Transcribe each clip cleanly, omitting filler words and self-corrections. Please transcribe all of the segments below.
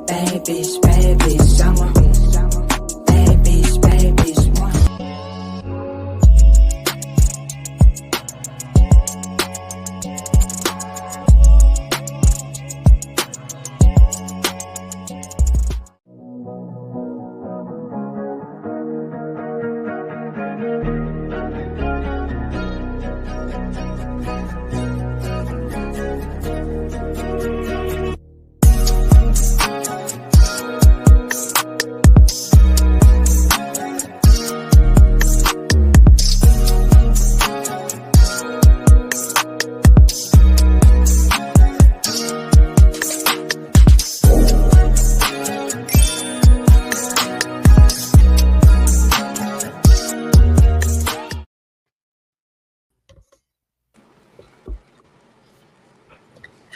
bad bitch, I'm a bad bitch, one.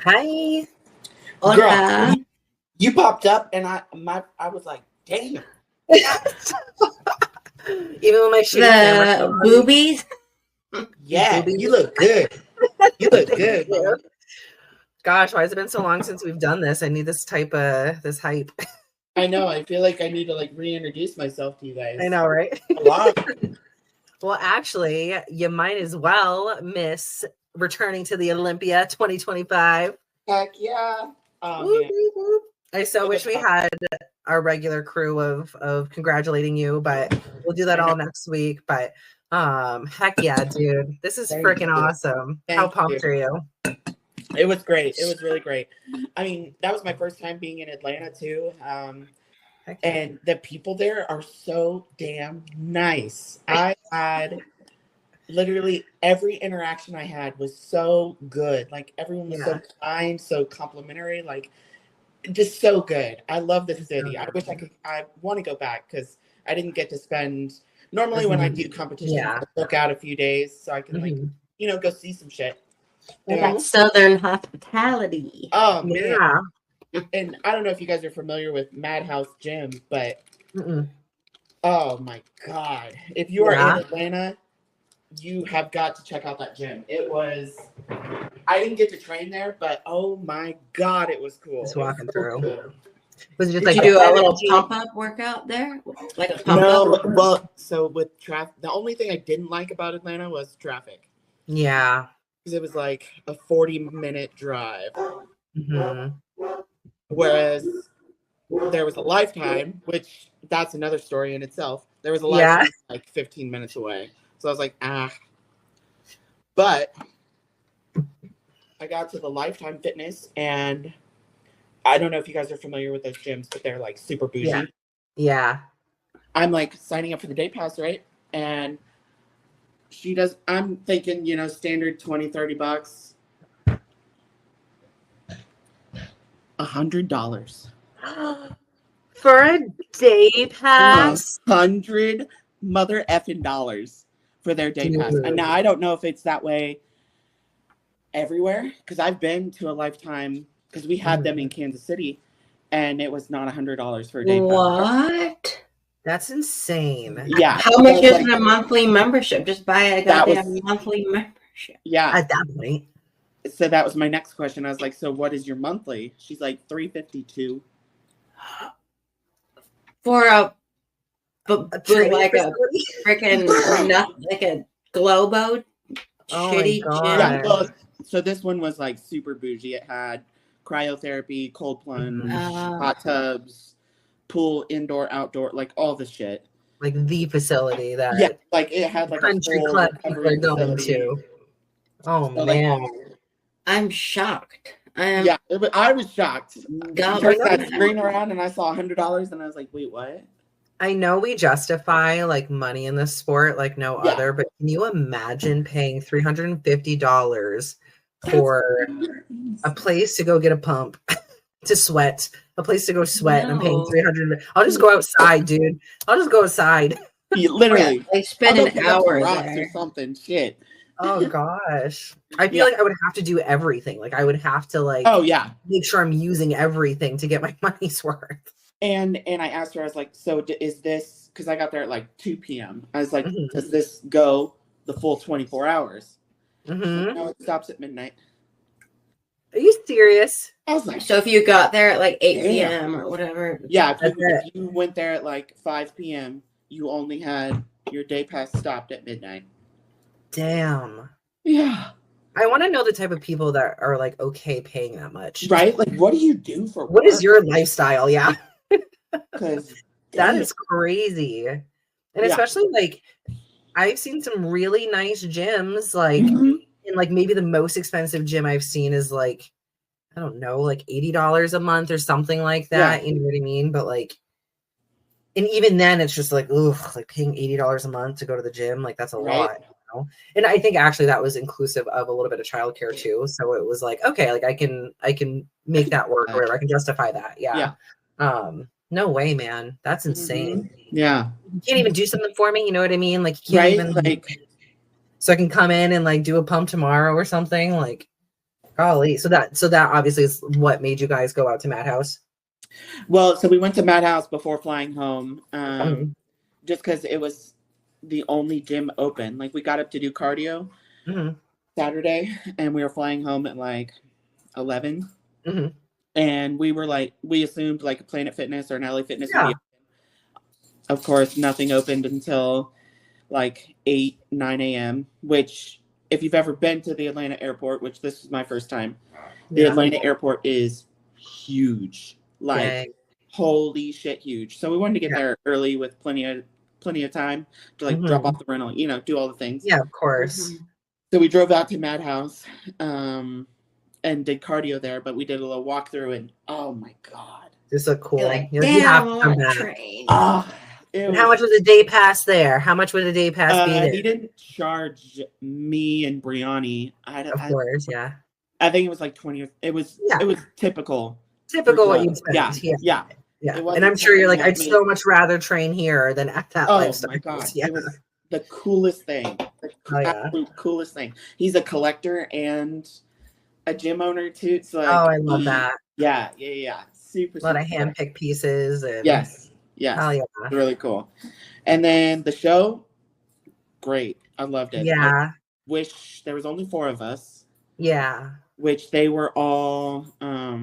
Hi. Girl, you popped up and I was like, damn. Even with my The boobies. Yeah, Boobies. you look good. You look good, mama. Gosh, why has it been so long since we've done this? I need this hype. I know. I feel like I need to like reintroduce myself to you guys. I know, right? A lot. Well, actually, you might as well miss returning to the Olympia 2025. Heck yeah. Whoop, whoop, whoop. I so wish we had our regular crew of congratulating you, but we'll do that all next week. But heck yeah, dude. This is freaking awesome. How pumped are you? It was great. It was really great. I mean, that was my first time being in Atlanta too. And the people there are so damn nice. I had literally every interaction I had was so good. Like everyone was so kind, so complimentary, like just so good. I love the city. I wish I want to go back because I didn't get to spend normally when I do competitions, I book out a few days so I can like, go see some shit. That Southern hospitality. Oh man. And I don't know if you guys are familiar with Madhouse Gym, but oh my God. If you are in Atlanta, you have got to check out that gym. I didn't get to train there, but oh my God, it was cool. Just walking through. Cool. Was it just Did you do a little pump-up workout there? Like a pump-up? No, well, so with traffic, the only thing I didn't like about Atlanta was traffic. Yeah. Because it was like a 40-minute drive. Whereas there was a Lifetime, which that's another story in itself. There was a Lifetime like 15 minutes away. So I was like, But I got to the Lifetime Fitness, and I don't know if you guys are familiar with those gyms, but they're like super bougie. Yeah. I'm like signing up for the day pass, right? And I'm thinking, standard $20-$30. $100 for a day pass. $100 mother effing dollars for their day pass. And now I don't know if it's that way everywhere, because I've been to a Lifetime because we had them in Kansas City, and it was not $100 for a day pass. What? That's insane. Yeah. How much is a monthly membership? Just buy a goddamn monthly membership. Yeah. At that point. So that was my next question. I was like, so what is your monthly? She's like $352. For like a freaking like a Globo shitty gym. Yeah, well, so this one was like super bougie. It had cryotherapy, cold plunge, hot tubs, pool, indoor, outdoor, like all the shit. Like the facility that like it had like country a club people are going to. Oh so man. I'm shocked. I was shocked. God, I turned that screen around and I saw $100 and I was like, wait, what? I know we justify like money in this sport like no other, but can you imagine paying $350 for a place to go get a pump, to sweat, a place to go sweat, and I'm paying $300? I'll just go outside, dude. I'll just go outside. Literally, I spend an hour there or something. Shit. Oh gosh, I feel like I would have to do everything. Like I would have to like, make sure I'm using everything to get my money's worth. And I asked her, I was like, so is this, because I got there at like 2 p.m. I was like, does this go the full 24 hours? So, no, it stops at midnight. Are you serious? I was like, So if you got there at like 8 damn. p.m. or whatever. Yeah, if you went there at like 5 p.m., you only had your day pass stopped at midnight. Damn. Yeah. I want to know the type of people that are like okay paying that much. Right? Like, what do you do for what work? is your lifestyle? Yeah. Because that is crazy. And especially like I've seen some really nice gyms, like and like maybe the most expensive gym I've seen is like, I don't know, like $80 a month or something like that. You know what I mean? But like, and even then it's just like, ugh, like paying $80 a month to go to the gym, like that's a lot. You know? And I think actually that was inclusive of a little bit of childcare too. So it was like, okay, like I can make that work or whatever. I can justify that. Yeah. No way, man. That's insane. Yeah. You can't even do something for me. You know what I mean? Like you can't even like, so I can come in and like do a pump tomorrow or something. Like, golly. So that obviously is what made you guys go out to Madhouse. Well, so we went to Madhouse before flying home, just because it was the only gym open. Like we got up to do cardio Saturday, and we were flying home at like 11. And we were like, we assumed like a Planet Fitness or an LA Fitness would be open. Of course, nothing opened until like 8, 9 a.m., which if you've ever been to the Atlanta airport, which this is my first time, the Atlanta airport is huge. Like, holy shit, huge. So we wanted to get there early with plenty of time to like drop off the rental, you know, do all the things. Yeah, of course. So we drove out to Madhouse and did cardio there, but we did a little walkthrough and oh my God. This is cool. Like, you have to come back. And how much was the day pass there? How much would a day pass be there? He didn't charge me and Briani. Of course, yeah. I think it was like 20. It was typical. Typical what you'd spend. Yeah. And I'm sure you're like, I'd so much rather train here than at that lifestyle. Oh my God. Yeah. It was the coolest thing. The absolute coolest thing. He's a collector and a gym owner too. So like, I love that. Yeah. Super. A lot of hand-picked pieces. And yes. Oh yeah. Really cool. And then the show, great. I loved it. Yeah. I wish there was only 4 of us. Yeah. Which they were all a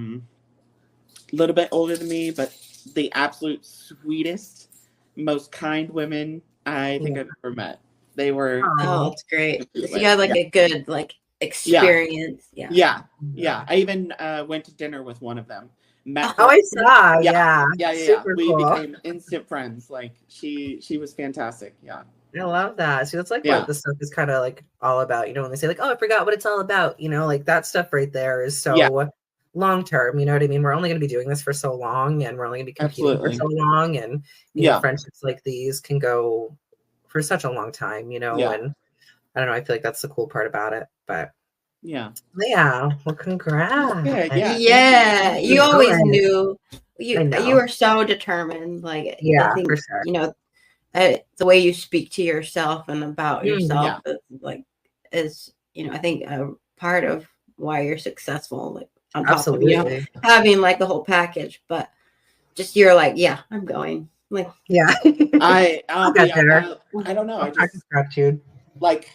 little bit older than me, but the absolute sweetest, most kind women I think I've ever met. They were. Oh, that's great. You had like a good like experience. Yeah. I even went to dinner with one of them. I saw. Yeah. Super we became instant friends. Like she was fantastic. Yeah. I love that. See, that's like what the stuff is kind of like all about. You know, when they say like, "Oh, I forgot what it's all about." You know, like that stuff right there is so long term. You know what I mean? We're only going to be doing this for so long, and we're only going to be competing for so long, and you know, friendships like these can go for such a long time. You know, and I don't know. I feel like that's the cool part about it, but. Yeah. Well, congrats. Yeah. You always knew. You were so determined. Like, I think, for sure. You know, the way you speak to yourself and about yourself is, you know, I think a part of why you're successful. Like on top of, you know, having like the whole package, but just you're like, yeah, I'm going. Like, I'll get there. I don't know. I just gratitude. Like.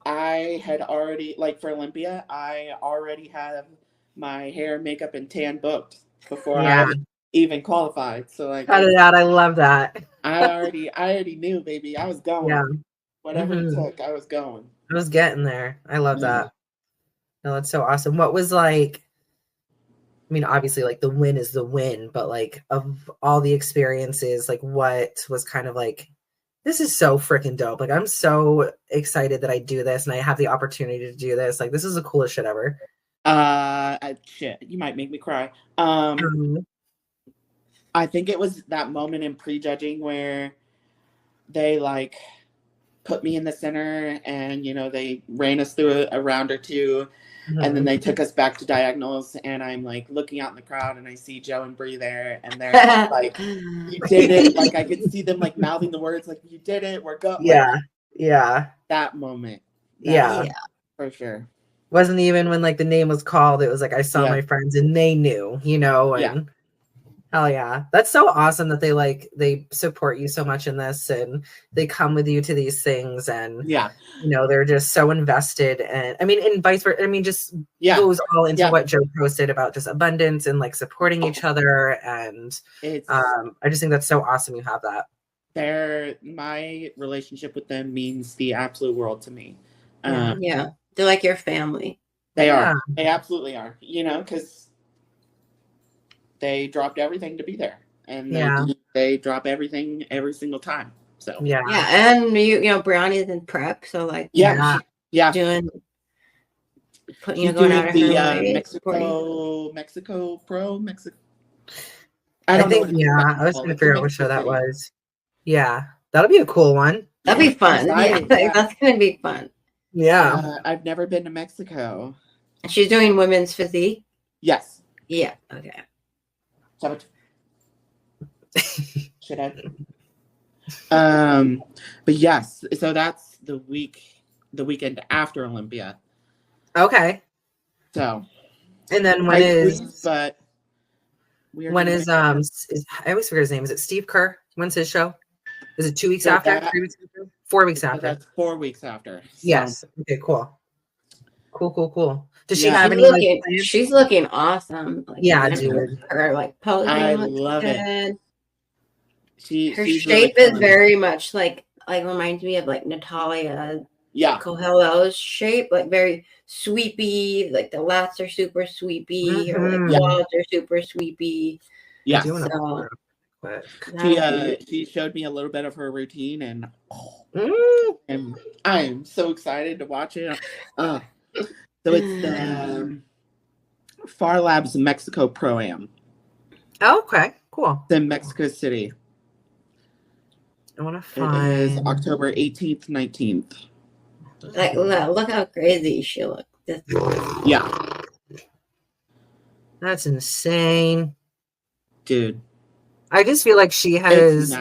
I had already, like for Olympia, I already have my hair, makeup, and tan booked before I even qualified. So like, cut it out. I love that. I already knew, baby. I was going. Yeah. Whatever it took, I was going. I was getting there. I love that. No, that's so awesome. What was like? I mean, obviously, like the win is the win, but like of all the experiences, like what was kind of like. This is so freaking dope. Like, I'm so excited that I do this and I have the opportunity to do this. Like, this is the coolest shit ever. Shit, you might make me cry. I think it was that moment in prejudging where they like put me in the center and, you know, they ran us through a round or two. And then they took us back to diagonals, and I'm like looking out in the crowd, and I see Joe and Bree there, and they're like, "You did it!" Like I could see them like mouthing the words, like "You did it, we're going." Yeah. That moment. For sure. Wasn't even when like the name was called. It was like I saw my friends, and they knew, you know. And Oh yeah. That's so awesome that they support you so much in this, and they come with you to these things, and they're just so invested, and I mean, and vice versa. I mean, just goes all into what Joe posted about just abundance and like supporting each other, and I just think that's so awesome you have that. My relationship with them means the absolute world to me. They're like your family. They are. They absolutely are. Because they dropped everything to be there, and they drop everything every single time. So and Brianna's in prep, so like doing putting going out of her way, Mexico Pro. I was gonna figure out what show that was. Yeah, that'll be a cool one. That'll be fun. That's gonna be fun. Yeah, I've never been to Mexico. She's doing women's physique. Yes. Yeah. Okay. Should I? But yes, so that's the weekend after Olympia. Okay. So, and then when is I always forget his name. Is it Steve Kerr? When's his show? Is it 2 weeks after? 3 weeks after? 4 weeks after? That's 4 weeks after. So. Yes. Okay. Cool. Does she have any? She's looking awesome. Dude. Her posing. I love it. Her shape is very much like reminds me of like Natalia. Coelho's shape, like very sweepy. Like the lats are super sweepy. Her quads are super sweepy. Yeah. So, she showed me a little bit of her routine, and I am so excited to watch it. So it's Far Labs Mexico Pro-Am. Oh, okay, cool. In Mexico City. I want to find. It is October 18th, 19th. Like, look how crazy she looks. Yeah. That's insane. Dude. I just feel like she has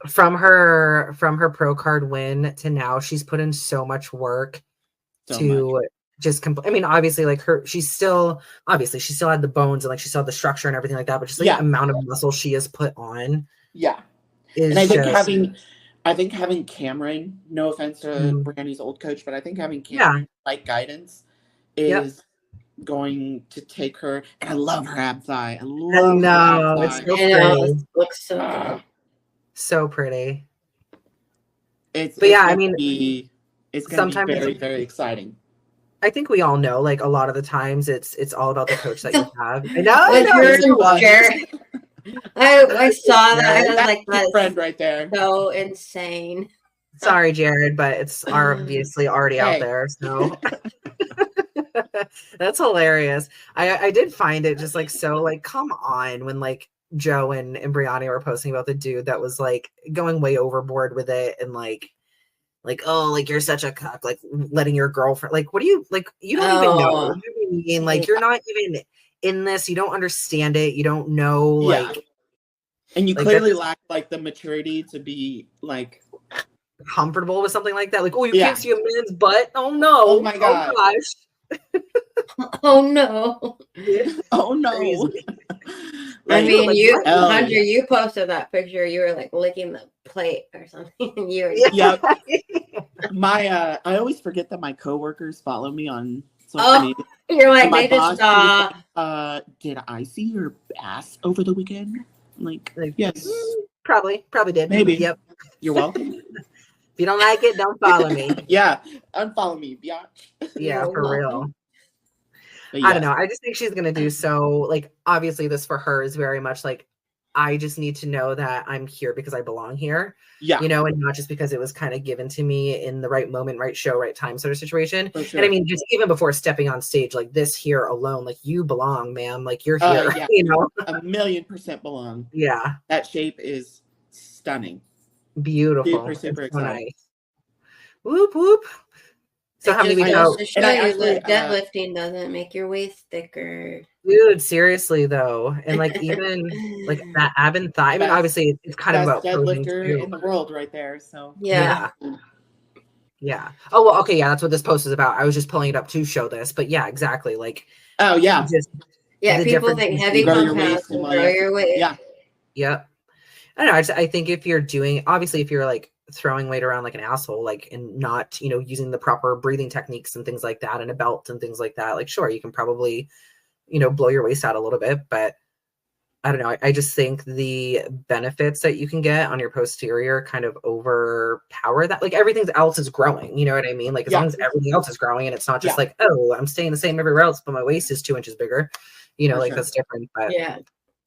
from her pro card win to now, she's put in so much work I mean, obviously, like she still had the bones and like she still had the structure and everything like that, but just like the amount of muscle she has put on. Yeah. And I think having Cameron, no offense to Brandy's old coach, but I think having Cameron like guidance is going to take her. And I love her ab thigh. I know it's so pretty. It looks so good. So pretty. It's I mean, it's going to be very, very exciting. I think we all know, like a lot of the times, it's all about the coach that you have. I know. I saw that. I was like, that's friend right there. So insane. Sorry, Jared, but it's obviously already out there. So that's hilarious. I did find it just like so like, come on, when like Joe and Brianna were posting about the dude that was like going way overboard with it, and like oh, like you're such a cuck, like letting your girlfriend, like what do you like, you don't even know what you mean, like you're not even in this, you don't understand it, you don't know, like, and you clearly lack like the maturity to be like comfortable with something like that, like, oh, you can't see a man's butt, oh no, oh my god, oh gosh. Oh no. Oh no. I mean, Hunter, you posted that picture. You were like licking the plate or something. You were my I always forget that my coworkers follow me on social media. You're like, they just saw. Did I see your ass over the weekend? I'm like, yes. Probably did. Maybe. Yep. You're welcome. If you don't like it, don't follow me. Unfollow me, biatch. Yeah, for real. I don't know. I just think she's going to do so. Like, obviously, this for her is very much like, I just need to know that I'm here because I belong here. Yeah. You know, and not just because it was kind of given to me in the right moment, right show, right time sort of situation. Sure. And I mean, just even before stepping on stage, like this here alone, like you belong, ma'am. Like you're here, you know? 1,000,000% belong. Yeah. That shape is stunning. Beautiful. Super exciting. Nice. Whoop, whoop. So how many we go? Deadlifting doesn't make your waist thicker. Dude, seriously though. And like even like that ab and thigh. I mean, obviously it's kind of about deadlifter in the world right there. So yeah. Oh well, okay, yeah, that's what this post is about. I was just pulling it up to show this, but yeah, exactly. Like oh yeah. Yeah, people think heavy compounds will grow your waist. Yeah. Yep. I don't know. I think if you're doing, obviously, if you're like throwing weight around like an asshole, like, and not, you know, using the proper breathing techniques and things like that, and a belt and things like that, like, sure, you can probably, you know, blow your waist out a little bit, but I don't know. I just think the benefits that you can get on your posterior kind of overpower that. Like, everything else is growing, you know what I mean? Like, as long as everything else is growing, and it's not just like, oh, I'm staying the same everywhere else, but my waist is 2 inches bigger, you know, like that's different. But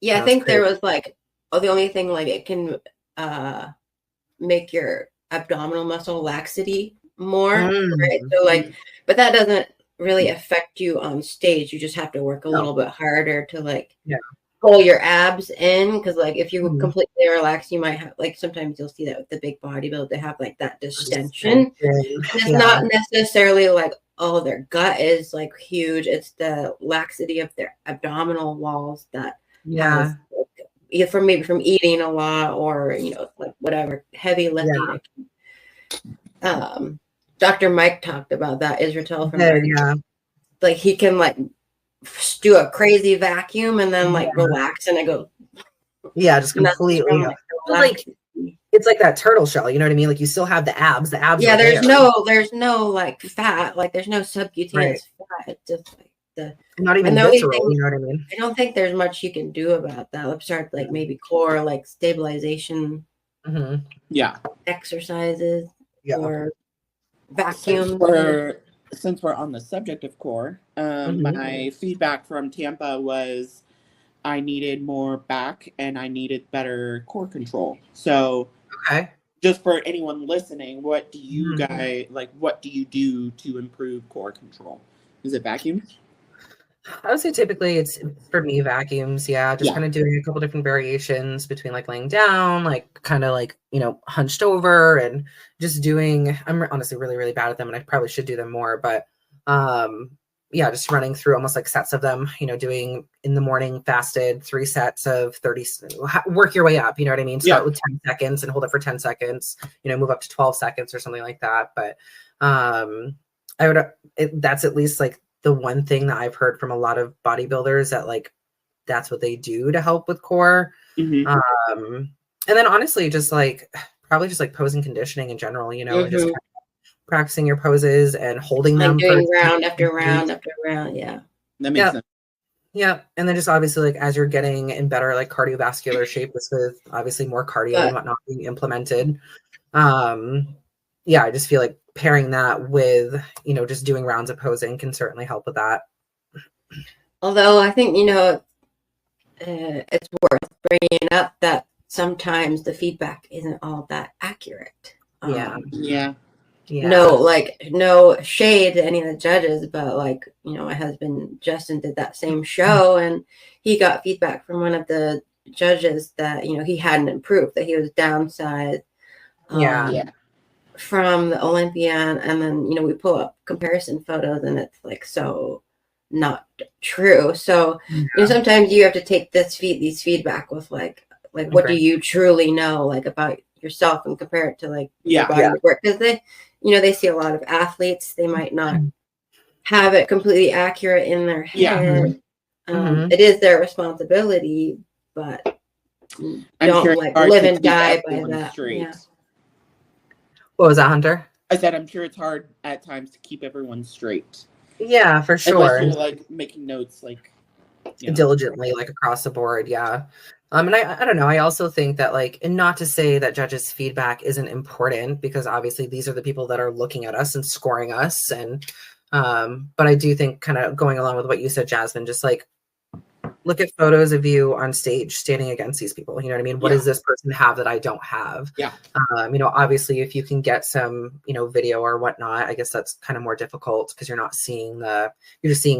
yeah, I think there was like, the only thing, like, it can make your abdominal muscle laxity more, right? So like, but that doesn't really affect you on stage. You just have to work a little bit harder to like pull your abs in, because like if you completely relax, you might have, like, sometimes you'll see that with the big bodybuilders, they have like that distension. It's not necessarily like, oh, their gut is like huge. It's the laxity of their abdominal walls that has, either from eating a lot, or, you know, like whatever heavy lifting. Dr. Mike talked about that, Israel from like he can like do a crazy vacuum and then like relax, and I go just completely like, it's like that turtle shell, you know what I mean? Like, you still have the abs there's no like fat, like there's no subcutaneous fat. It's just like not even visceral, you know what I mean? I don't think there's much you can do about that. Let's start like maybe core, like stabilization exercises or vacuum. Since we're on the subject of core, my feedback from Tampa was I needed more back and I needed better core control. So just for anyone listening, what do you guys like? What do you do to improve core control? Is it vacuum? I would say typically it's, for me, vacuums. Just kind of doing a couple different variations between like laying down, like kind of like, you know, hunched over, and just doing, I'm honestly really, really bad at them, and I probably should do them more, but just running through almost like sets of them, you know, doing in the morning fasted 3 sets of 30, work your way up, you know what I mean? Start with 10 seconds and hold it for 10 seconds, you know, move up to 12 seconds or something like that. But that's at least like the one thing that I've heard from a lot of bodybuilders, that like that's what they do to help with core. And then honestly, just like probably just like pose and conditioning in general, you know, and just kind of practicing your poses and holding like them doing round after round after round. That makes sense. And then just obviously, like, as you're getting in better like cardiovascular shape, with obviously more cardio and whatnot being implemented, I just feel like pairing that with, you know, just doing rounds of posing can certainly help with that. Although I think, you know, it's worth bringing up that sometimes the feedback isn't all that accurate. No shade to any of the judges, but like, you know, my husband Justin did that same show, and he got feedback from one of the judges that, you know, he hadn't improved, that he was downsized from the Olympia. And then, you know, we pull up comparison photos, and it's like so not true. So you know, sometimes you have to take these feedback with like what do you truly know, like, about yourself, and compare it to like your body work, because they, you know, they see a lot of athletes, they might not have it completely accurate in their head. It is their responsibility, but don't like live and die by that. What was that, Hunter? I said I'm sure it's hard at times to keep everyone straight. Yeah, for sure. Unless you're like making notes like diligently, like across the board. And I don't know, I also think that, like, and not to say that judges' feedback isn't important, because obviously these are the people that are looking at us and scoring us, and but I do think, kind of going along with what you said, Jasmine, just like look at photos of you on stage standing against these people. You know what I mean? What does this person have that I don't have? You know, obviously if you can get some, you know, video or whatnot, I guess that's kind of more difficult, because you're just seeing the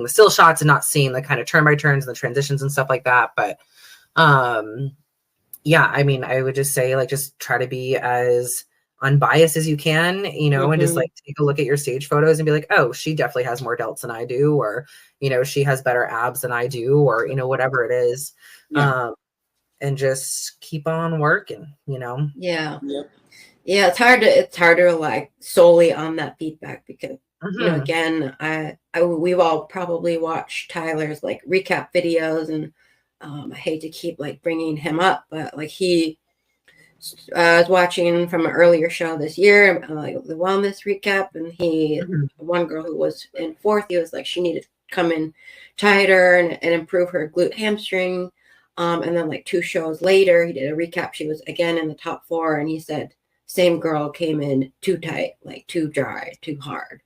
still shots and not seeing the kind of turn by turns and the transitions and stuff like that. But I mean, I would just say, like, just try to be as unbiased as you can, you know, and just like take a look at your stage photos and be like, oh, she definitely has more delts than I do, or, you know, she has better abs than I do, or, you know, whatever it is. And just keep on working, you know. It's hard to rely solely on that feedback, because you know, again, we've all probably watched Tyler's like recap videos, and I hate to keep like bringing him up, but like he was watching from an earlier show this year, like the wellness recap, and one girl who was in fourth, he was like, she needed to come in tighter and improve her glute hamstring. And then like 2 shows later, he did a recap. She was again in the top 4, and he said, same girl came in too tight, like too dry, too hard.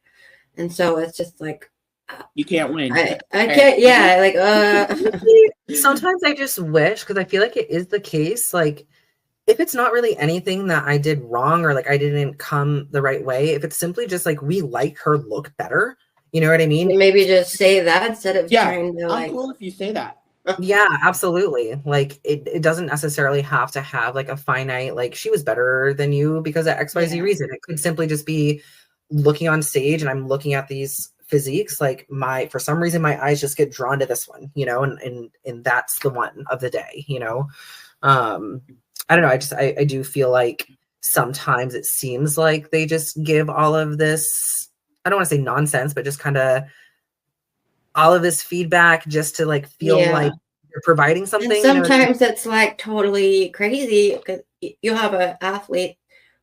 And so it's just like, you can't win. I can't. Yeah, like sometimes I just wish, because I feel like it is the case. Like, if it's not really anything that I did wrong or like I didn't come the right way, if it's simply just like we like her look better, you know what I mean? Maybe just say that instead of trying to I'm cool if you say that. Yeah, absolutely. Like it doesn't necessarily have to have like a finite, like she was better than you because of XYZ reason. It could simply just be looking on stage and I'm looking at these physiques, like for some reason my eyes just get drawn to this one, you know, and that's the one of the day, you know. I don't know. I do feel like sometimes it seems like they just give all of this, I don't want to say nonsense, but just kind of all of this feedback just to like feel like you're providing something. And sometimes it's like totally crazy because you'll have an athlete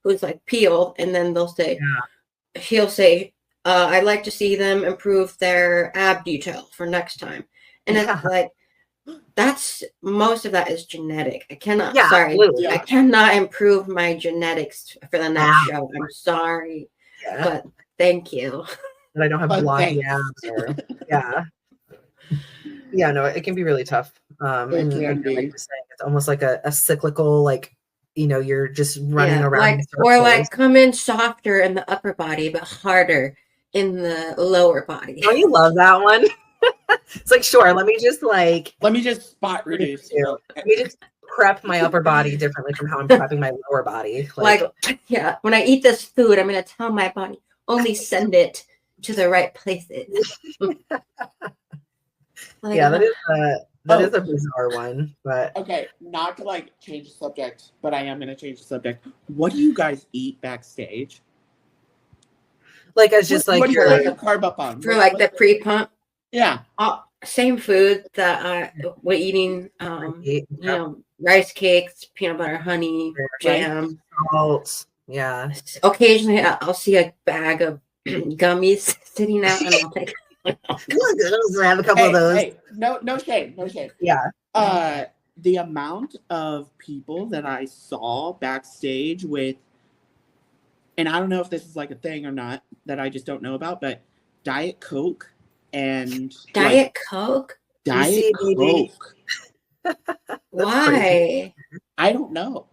who's like peeled, and then he'll say, I'd like to see them improve their ab detail for next time. And it's like, most of that is genetic. I cannot, I cannot improve my genetics for the next show. I'm sorry, but thank you. But I don't have blocky abs or, no, it can be really tough. And like you're saying, it's almost like a cyclical, like, you know, you're just running around. Like come in softer in the upper body, but harder in the lower body. Oh, you love that one. It's like, sure, let me just spot reduce. Let me just prep my upper body differently from how I'm prepping my lower body. Like when I eat this food, I'm going to tell my body, only send it to the right places. That is a bizarre one. But okay, not to like change the subject, but I am going to change the subject. What do you guys eat backstage? Like it's just like you're like a carb up on for like the pre-pump. Yeah. Same food that we're eating. You know, rice cakes, peanut butter, honey, jam, salt. Yeah. Occasionally, I'll see a bag of gummies sitting out, and I'll take. Grab a couple of those. Hey, no shame. Yeah. The amount of people that I saw backstage with, and I don't know if this is like a thing or not that I just don't know about, but Diet Coke and Diet Coke. Why? I don't know.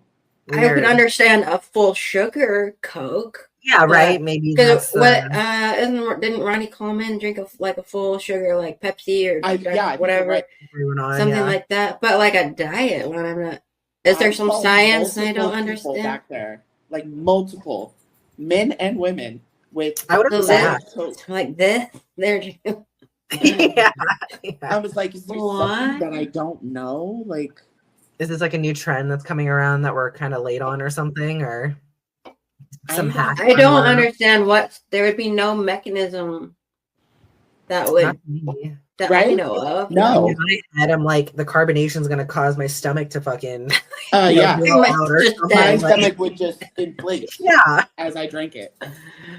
I can understand a full sugar Coke. Yeah, right. Maybe because didn't Ronnie Coleman drink a full sugar like Pepsi or whatever, right. Something like that? But like a diet one, I'm not. Is there some science I don't understand? Back there, like multiple men and women with. I would have that like this. They're. I was like, is there something that I don't know? Like, is this like a new trend that's coming around that we're kind of late on or something, or some hack? I don't understand there would be no mechanism that would I know of. No. In my head, I'm like, the carbonation is going to cause my stomach to fucking my stomach would just inflate as I drank it.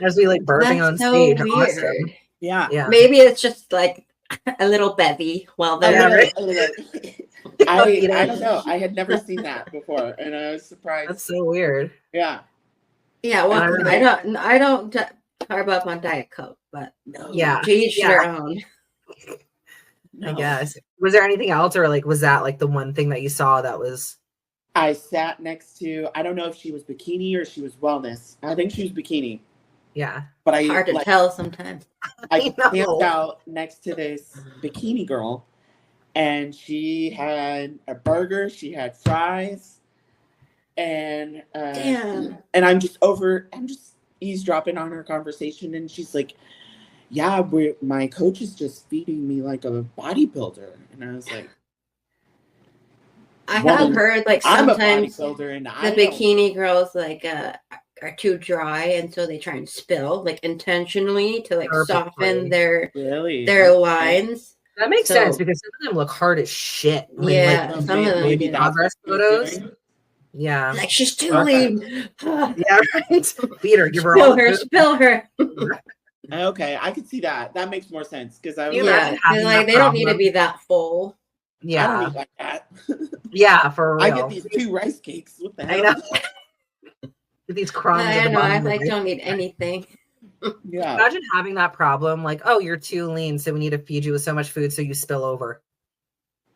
As we like burping on stage. Weird. Yeah. Maybe it's just like a little bevy while they're I don't know. I had never seen that before, and I was surprised. That's so weird. Yeah. Yeah. Well, I don't carb up on Diet Coke, but to each their own. I guess. Was there anything else, or like was that like the one thing that you saw that was? I sat next to. I don't know if she was bikini or she was wellness. I think she was bikini. Yeah, but hard to tell sometimes. I camped out next to this bikini girl, and she had a burger. She had fries, and and I'm just eavesdropping on her conversation, and she's like, "Yeah, my coach is just feeding me like a bodybuilder," and I was like, "I have heard like sometimes I'm a bodybuilder, and the bikini girls like are too dry, and so they try and spill like intentionally to like soften their lines. That makes sense because some of them look hard as shit. I mean, yeah, like, some of them maybe progress photos. Yeah, like she's too lean. Yeah, right. Beat her, give her all the food. Spill her. Okay, I can see that. That makes more sense because I was like they don't need to be that full. Yeah, I don't eat like that. Yeah, for real. I get these 2 rice cakes. What the hell? I know. These crumbs. I know. I like don't need anything. Yeah. Imagine having that problem. Like, oh, you're too lean, so we need to feed you with so much food, so you spill over.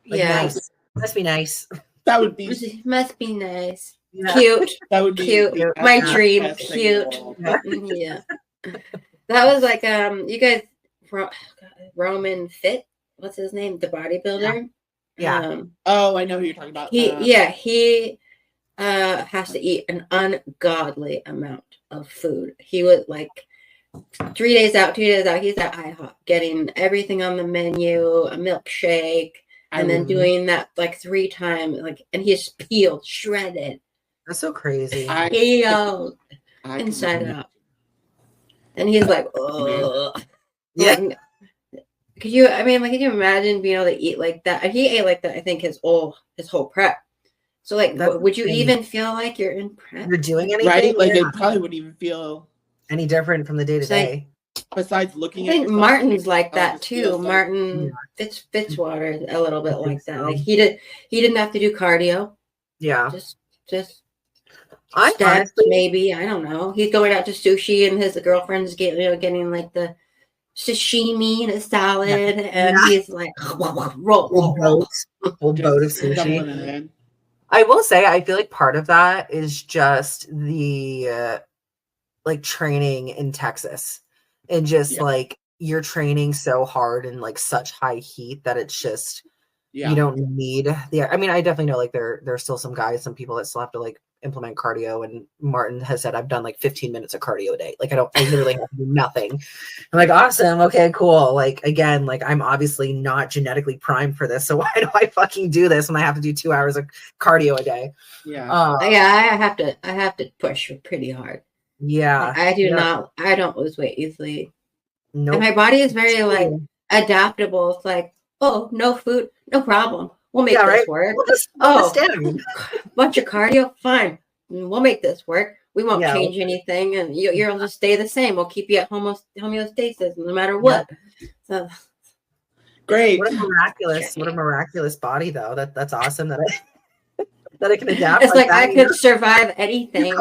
Like, nice. Must be nice. That would be. Must be nice. Yeah. Cute. That would be cute. My dream. Cute. Yeah. That was like you guys. Roman Fit. What's his name? The bodybuilder. Yeah. Oh, I know who you're talking about. He has to eat an ungodly amount of food. He would like 3 days out, 2 days out. He's at IHOP getting everything on the menu, a milkshake, and then doing that like 3 times. Like, and he's peeled, shredded. That's so crazy. Peeled inside out. And he's like, oh, yeah. Like, could you imagine being able to eat like that? And he ate like that, I think, his whole prep. So, like, would you even feel like you're in prep? You're doing anything? Right? Like, it probably wouldn't even feel any different from the day to day. Besides looking at I think Martin's like that, too. Martin Fitzwater a little bit like that. Like, he didn't have to do cardio. Yeah. Just steps, maybe. I don't know. He's going out to sushi, and his girlfriend's getting like the sashimi and a salad, and he's like roll boat of sushi. I will say, I feel like part of that is just the like training in Texas, and just like you're training so hard in like such high heat that it's just you don't need the. I mean, I definitely know like there's still some people that still have to like implement cardio, and Martin has said I've done like 15 minutes of cardio a day. Like I literally have to do nothing. I'm like, awesome, okay, cool. Like again, like I'm obviously not genetically primed for this, so why do I fucking do this when I have to do 2 hours of cardio a day? I have to push pretty hard. Like, I don't lose weight easily. Nope. And my body is very like adaptable. It's like, oh, no food, no problem. We'll make this work. Bunch of cardio, fine. We'll make this work. We won't change anything, and you'll just stay the same. We'll keep you at homeostasis no matter what. So great. What a miraculous body, though. That's awesome that it can adapt. It's like I could survive anything.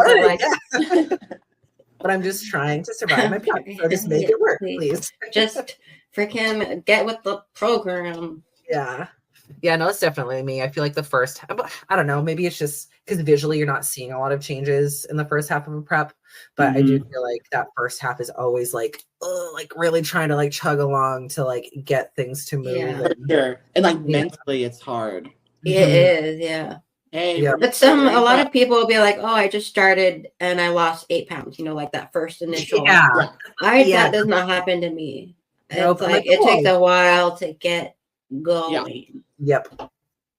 But I'm just trying to survive my pop, so just make it work, please. Just freaking get with the program. Yeah, no, it's definitely me. I feel like the first, I don't know, maybe it's just because visually you're not seeing a lot of changes in the first half of a prep, but I do feel like that first half is always like really trying to like chug along to like get things to move. Yeah. For sure. And like mentally it's hard. It is, yeah. Hey, but a lot of people will be like, oh, I just started and I lost 8 pounds, like that first initial. That does not happen to me. It's like it takes a while to get going. Yep.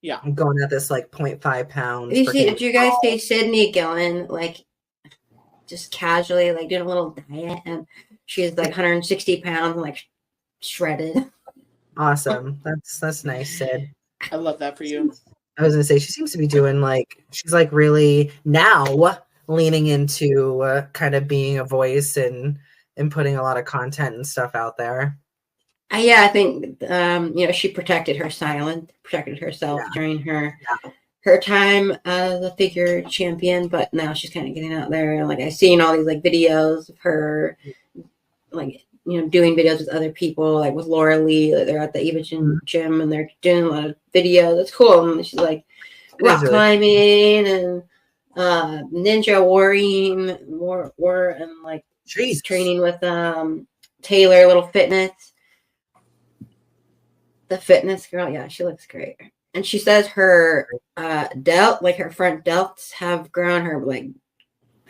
Yeah. I'm going at this like 0.5 pounds. Did you guys see Sydney Gillen like just casually like doing a little diet, and she's like 160 pounds and like shredded? Awesome. That's nice, Sid. I love that for you. I was gonna say she seems to be doing like she's like really now leaning into kind of being a voice and putting a lot of content and stuff out there. I think she protected herself during her time as a figure champion, but now she's kind of getting out there. And like I've seen all these like videos of her, like doing videos with other people, like with Laura Lee. Like, they're at the Eva gym and they're doing a lot of videos. It's cool. And she's like rock climbing and ninja warring, and like training with Taylor Little Fitness. The fitness girl, she looks great, and she says her her front delts have grown, her like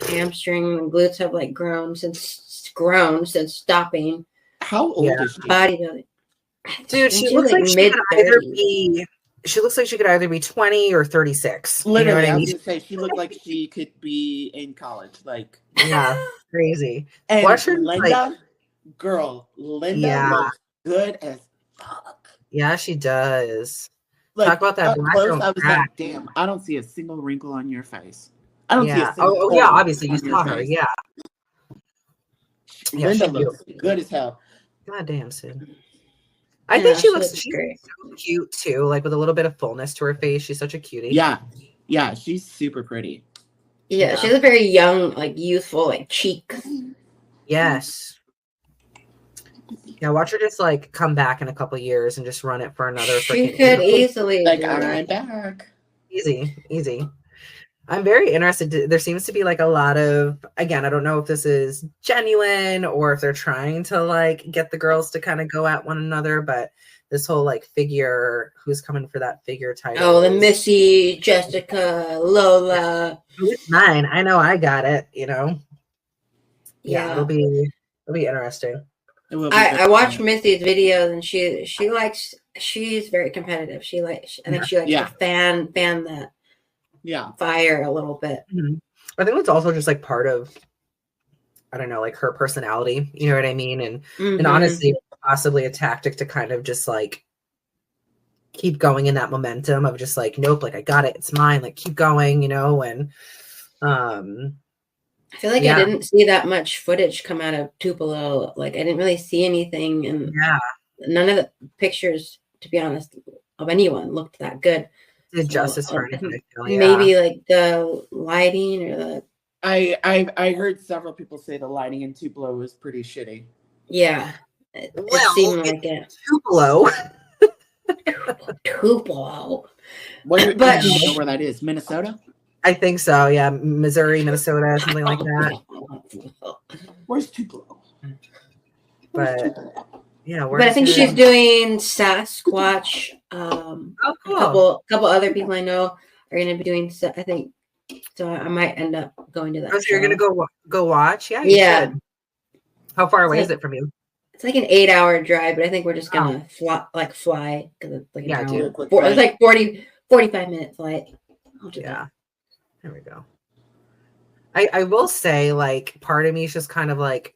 hamstring and glutes have like grown since stopping. How old is she? Bodybuilding, dude. She looks like she could either be she looks like she could either be 20 or 36. Literally, you know what I I was mean? gonna say she looked like she could be in college. Like, Yeah, crazy. and Watch her, Linda, like, Linda yeah, looks good as fuck. yeah, she does. Like Talk about that up black close, don't I was crack. like, damn, I don't see a single wrinkle on your face. I don't see a Yeah. single Oh, yeah. hole Obviously, you on your saw her. face. Yeah. Yeah. Linda She's looks beautiful. good as hell. God damn, Sid. I think she she's great. so cute too, like with a little bit of fullness to her face. She's such a cutie. Yeah. Yeah. She's super pretty. Yeah, she has a very young, like youthful, like cheeks. Yes. Yeah, watch her just like come back in a couple years and just run it for another. She could easily like, do I'm it. back. Easy. I'm very interested. There seems to be like a lot of, again, I don't know if this is genuine or if they're trying to like get the girls to kind of go at one another, but this whole like figure, who's coming for that figure title? Oh, the Missy, Jessica, Lola. Who's mine? I know I got it, Yeah, it'll be interesting. I watched Missy's videos and she's very competitive. I think she likes to fan that fire a little bit. Mm-hmm. I think it's also just like part of, I don't know, like her personality, you know what I mean? And honestly, possibly a tactic to kind of just like keep going in that momentum of just like, nope, like I got it, it's mine, like keep going, and I feel like I didn't see that much footage come out of Tupelo. Like I didn't really see anything, and none of the pictures, to be honest, of anyone looked that good. Did justice for anything. Maybe like the lighting or the. I heard several people say the lighting in Tupelo was pretty shitty. Yeah, it seemed like it. Tupelo. Tupelo. But do you know where that is? Minnesota? I think so. Yeah, Missouri, Minnesota, something like that. Where's Tupelo? But yeah, but I think she's doing Sasquatch. Cool. Couple other people I know are going to be doing. I think so. I might end up going to that. So you're going to go watch? Yeah. Yeah. Should. How far away is it from you? It's like an 8-hour drive, but I think we're just gonna fly because it's like an hour. It's like 45 minute flight. Yeah. There we go. I will say, like, part of me is just kind of like,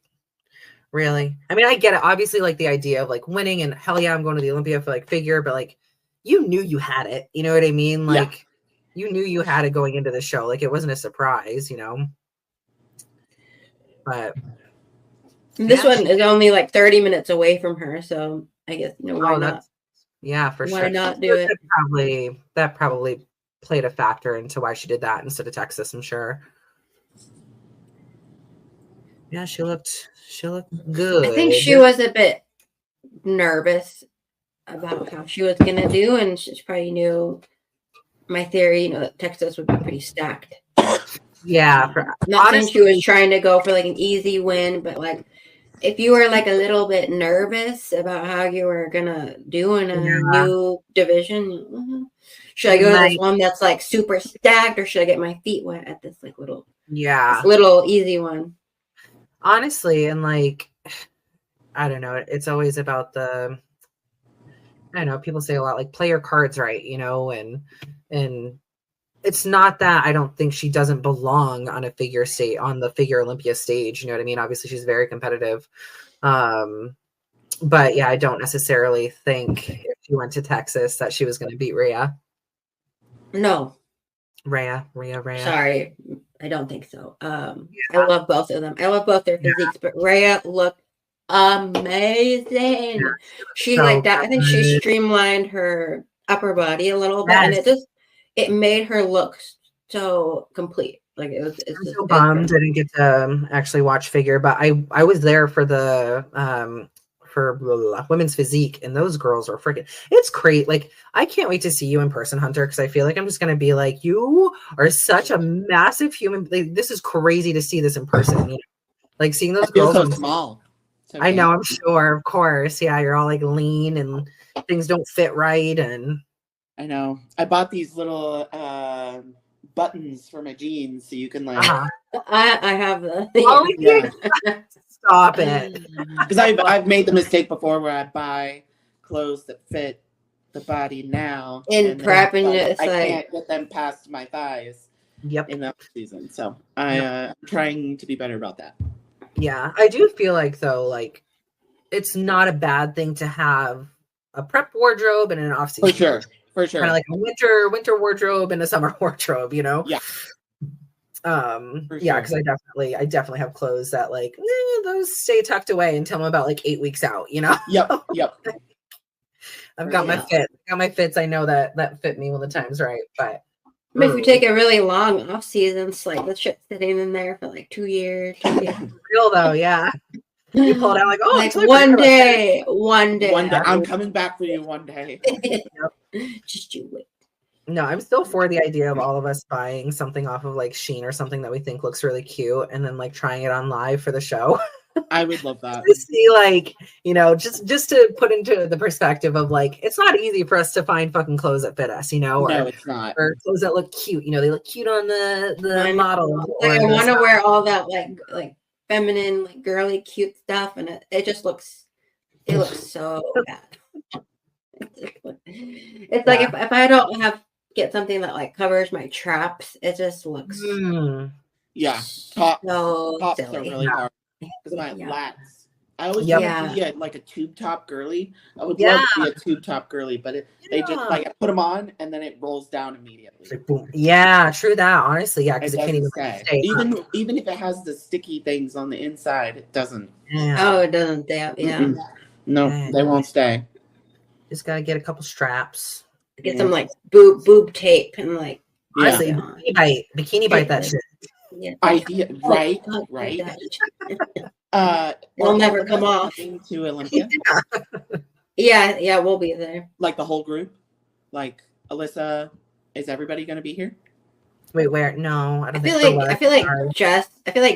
really? I mean, I get it. Obviously, like, the idea of, like, winning and, hell yeah, I'm going to the Olympia for, like, figure. But, like, you knew you had it. You know what I mean? Like, you knew you had it going into the show. Like, it wasn't a surprise, But... This one is only, like, 30 minutes away from her. So, I guess, why not? Yeah, for sure. Why not do it? That probably played a factor into why she did that instead of Texas, I'm sure. Yeah, she looked good. I think she was a bit nervous about how she was gonna do, and she probably knew my theory, that Texas would be pretty stacked. Yeah, not saying she was trying to go for like an easy win, but like if you were like a little bit nervous about how you were gonna do in a new division, should I go to this one that's like super stacked, or should I get my feet wet at this like little easy one? Honestly, and like I don't know, it's always about the, I don't know, people say a lot like play your cards right, and it's not that I don't think she doesn't belong on the figure Olympia stage. You know what I mean? Obviously she's very competitive. But yeah, I don't necessarily think if she went to Texas that she was going to beat Rhea. No. Rhea. Sorry. I don't think so. I love both of them. I love both their physiques, but Rhea looked amazing. She like that. I think she streamlined her upper body a little bit, and it made her look so complete. Like I'm so bummed I didn't get to actually watch figure, but I was there for the women's physique, and those girls are freaking, it's great. Like I can't wait to see you in person, Hunter, because I feel like I'm just gonna be like, you are such a massive human. Like, this is crazy to see this in person. Like seeing those girls so small. Okay. I know, I'm sure, of course. Yeah, you're all like lean and things don't fit right, and I know. I bought these little buttons for my jeans so you can like. I have the. Stop it. Because I've made the mistake before where I buy clothes that fit the body now. And prepping it, I can't get them past my thighs. Yep. In the season, so I'm trying to be better about that. Yeah, I do feel like though, like it's not a bad thing to have a prep wardrobe and an off season. For sure. Kind of like a winter wardrobe and a summer wardrobe, you know? Yeah. Because I definitely have clothes that like those stay tucked away until I'm about like 8 weeks out, you know? Yep. I've got my fits. I know that fit me when the time's right, but if you take a really long off season, it's like the shit sitting in there for like 2 years. Real though, yeah. You pull it out like, like one day. I'm coming back for you one day. Just you wait. No, I'm still for the idea of all of us buying something off of like Shein or something that we think looks really cute and then like trying it on live for the show. I would love that. To see, like, you know, just to put into the perspective of like, it's not easy for us to find fucking clothes that fit us, you know, no, it's not. Or clothes that look cute, you know, they look cute on the model. Like, I want to wear all that like feminine, like girly, cute stuff, and it just looks so bad. It's like if I don't get something that like covers my traps, it just looks tops silly. are really hard because of my lats. I always want to be like a tube top girly. I would love to be a tube top girly, but they just like I put them on and then it rolls down immediately. Like, boom. Yeah, true that. Honestly, yeah, because it can't even stay. Even if it has the sticky things on the inside, it doesn't. Yeah. Oh, it doesn't. Yeah. No, they won't stay. Just gotta get a couple straps. Get some like boob tape and like honestly, bikini bite that shit. Yeah. Idea, right. It'll never come off. To Olympia. Yeah, we'll be there. Like the whole group. Like Alyssa, is everybody going to be here? Wait, where? No, I don't think so. I feel like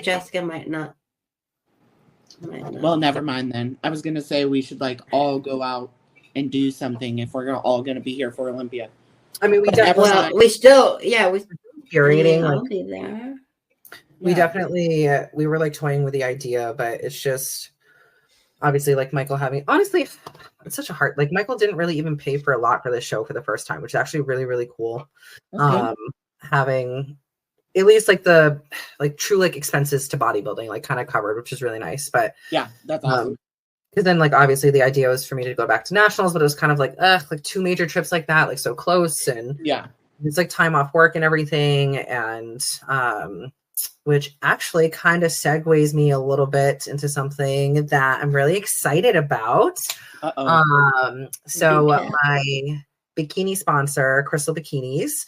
Jessica might not. Well, never mind then. I was going to say we should like all go out and do something if we're all going to be here for Olympia. I mean, we curating. Like, be there. We definitely we were like toying with the idea, but it's just obviously like Michael having honestly it's such a hard like Michael didn't really even pay for a lot for this show for the first time, which is actually really, really cool. Okay. Having at least like the like true like expenses to bodybuilding like kind of covered, which is really nice. But yeah, that's awesome. Because then like obviously the idea was for me to go back to nationals, but it was kind of like like 2 major trips like that, like so close, and it's like time off work and everything, and which actually kind of segues me a little bit into something that I'm really excited about. So my bikini sponsor, Crystal Bikinis,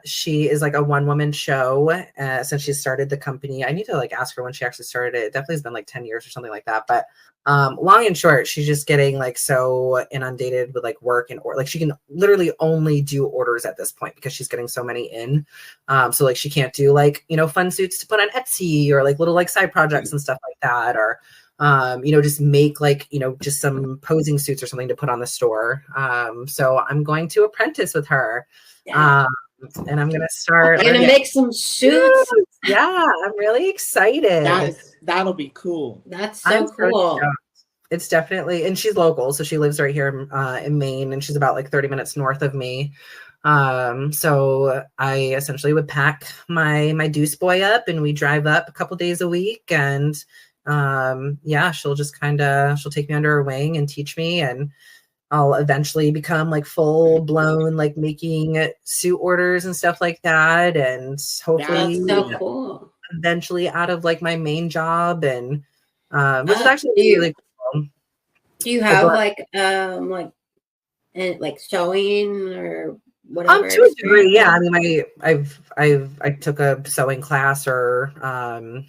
she is like a one-woman show since she started the company. I need to like ask her when she actually started it. It definitely has been like 10 years or something like that. But long and short, she's just getting like so inundated with like work and like she can literally only do orders at this point because she's getting so many in. So like she can't do like, you know, fun suits to put on Etsy or like little like side projects and stuff like that, or you know, just make like, you know, just some posing suits or something to put on the store. So I'm going to apprentice with her. And I'm gonna start. You're gonna make some suits. Yeah, I'm really excited. That'll be cool. That's so cool. It's definitely, and she's local, so she lives right here in Maine, and she's about like 30 minutes north of me. So I essentially would pack my Deuce boy up, and we drive up a couple days a week, and she'll just she'll take me under her wing and teach me, and I'll eventually become like full blown, like making suit orders and stuff like that. And hopefully cool. Eventually out of like my main job, and which is actually really cool. Do you have like sewing or whatever? To a degree, yeah. I mean, I took a sewing class, or I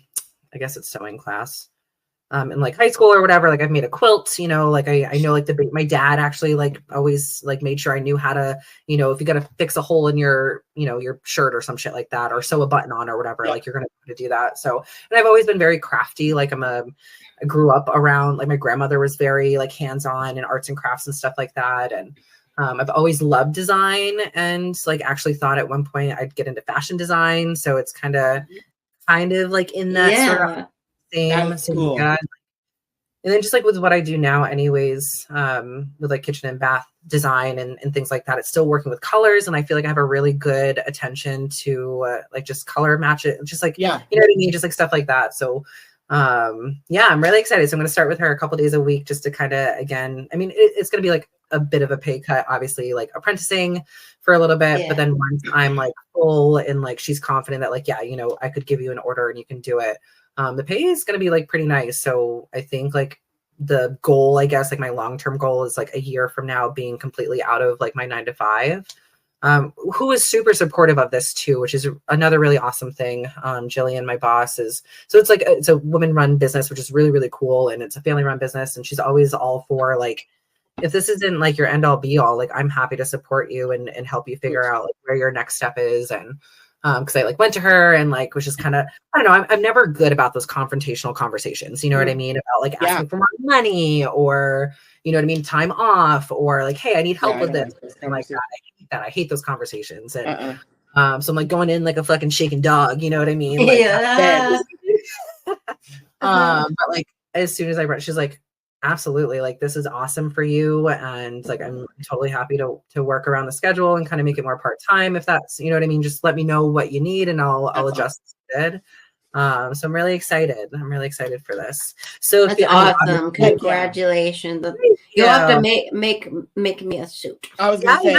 guess it's sewing class. In like high school or whatever, like I've made a quilt, you know, like I know like my dad actually like always like made sure I knew how to, you know, if you got to fix a hole in your, you know, your shirt or some shit like that, or sew a button on or whatever, like you're going to do that. So, and I've always been very crafty. Like I grew up around, like my grandmother was very like hands-on in arts and crafts and stuff like that. And I've always loved design, and like actually thought at one point I'd get into fashion design. So it's kind of like in that sort of same cool. And then just like with what I do now anyways, with like kitchen and bath design and things like that, it's still working with colors. And I feel like I have a really good attention to like just color match it. Just like, you know what I mean? Just like stuff like that. So yeah, I'm really excited. So I'm going to start with her a couple days a week just to kind of, again, I mean, it's going to be like a bit of a pay cut, obviously, like apprenticing for a little bit, but then once I'm like full and like she's confident that like, yeah, you know, I could give you an order and you can do it. The pay is going to be like pretty nice. So I think like the goal, I guess, like my long-term goal is like a year from now being completely out of like my 9 to 5. Who is super supportive of this too, which is another really awesome thing. Jillian, my boss, is, so it's like, it's a woman-run business, which is really, really cool. And it's a family-run business. And she's always all for like, if this isn't like your end all be all, like I'm happy to support you and help you figure out like where your next step is. And because I like went to her and like was just kind of, I don't know, I'm never good about those confrontational conversations, you know what I mean, about like asking for more money or, you know what I mean, time off, or like, hey, I need help with this and like that. I hate those conversations. And so I'm like going in like a fucking shaken dog, you know what I mean? Like, but like as soon as I read, she's like, absolutely, like this is awesome for you, and like I'm totally happy to work around the schedule and kind of make it more part-time if that's, you know what I mean, just let me know what you need and I'll adjust it. So I'm really excited for this. So that's awesome. Congratulations. You'll have to make me a suit. I was gonna say,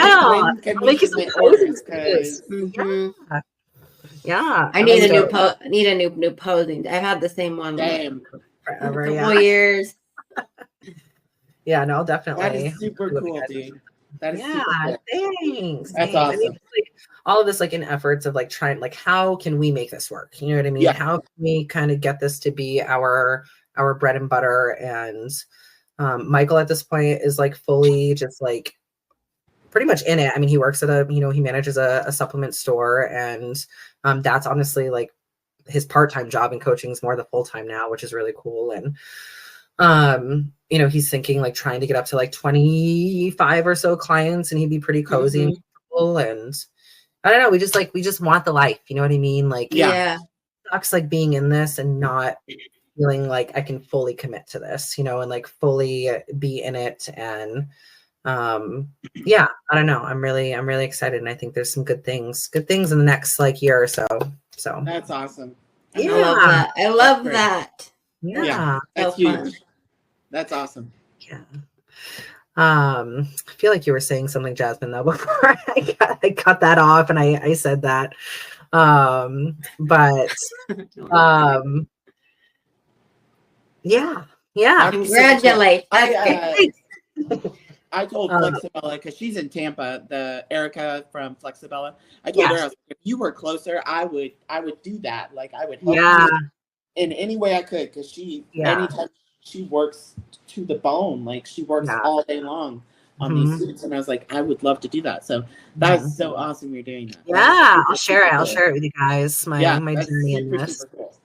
can make you some orders, because I need a new posing. I've had the same one forever, a couple years. Yeah, no, definitely. That is super cool, dude. That is super cool. Thanks. That's awesome. I mean, like, all of this, like in efforts of like trying, like how can we make this work? You know what I mean? Yeah. How can we kind of get this to be our bread and butter? And Michael at this point is like fully just like pretty much in it. I mean, he works at he manages a supplement store, and that's honestly like his part-time job, and coaching is more the full-time now, which is really cool. And he's thinking like trying to get up to like 25 or so clients, and he'd be pretty cozy and cool. And I don't know, we just want the life, you know what I mean? Like, it sucks like being in this and not feeling like I can fully commit to this, and like fully be in it. And I don't know, I'm really excited, and I think there's some good things in the next like year or so. So that's awesome. I love that. Yeah, that's so huge. Fun. That's awesome. Yeah. I feel like you were saying something, Jasmine, though, before I cut that off, and I said that. But yeah. Congratulations. I told Flexibella, because she's in Tampa, the Erica from Flexibella. I told her, I was like, if you were closer, I would do that. Like I would help you in any way I could, because anytime she works to the bone, like she works all day long on these suits, and I was like, I would love to do that. So that's so awesome you're doing that. Yeah, I'll share it. I'll share it with you guys. My journey in this. Cool.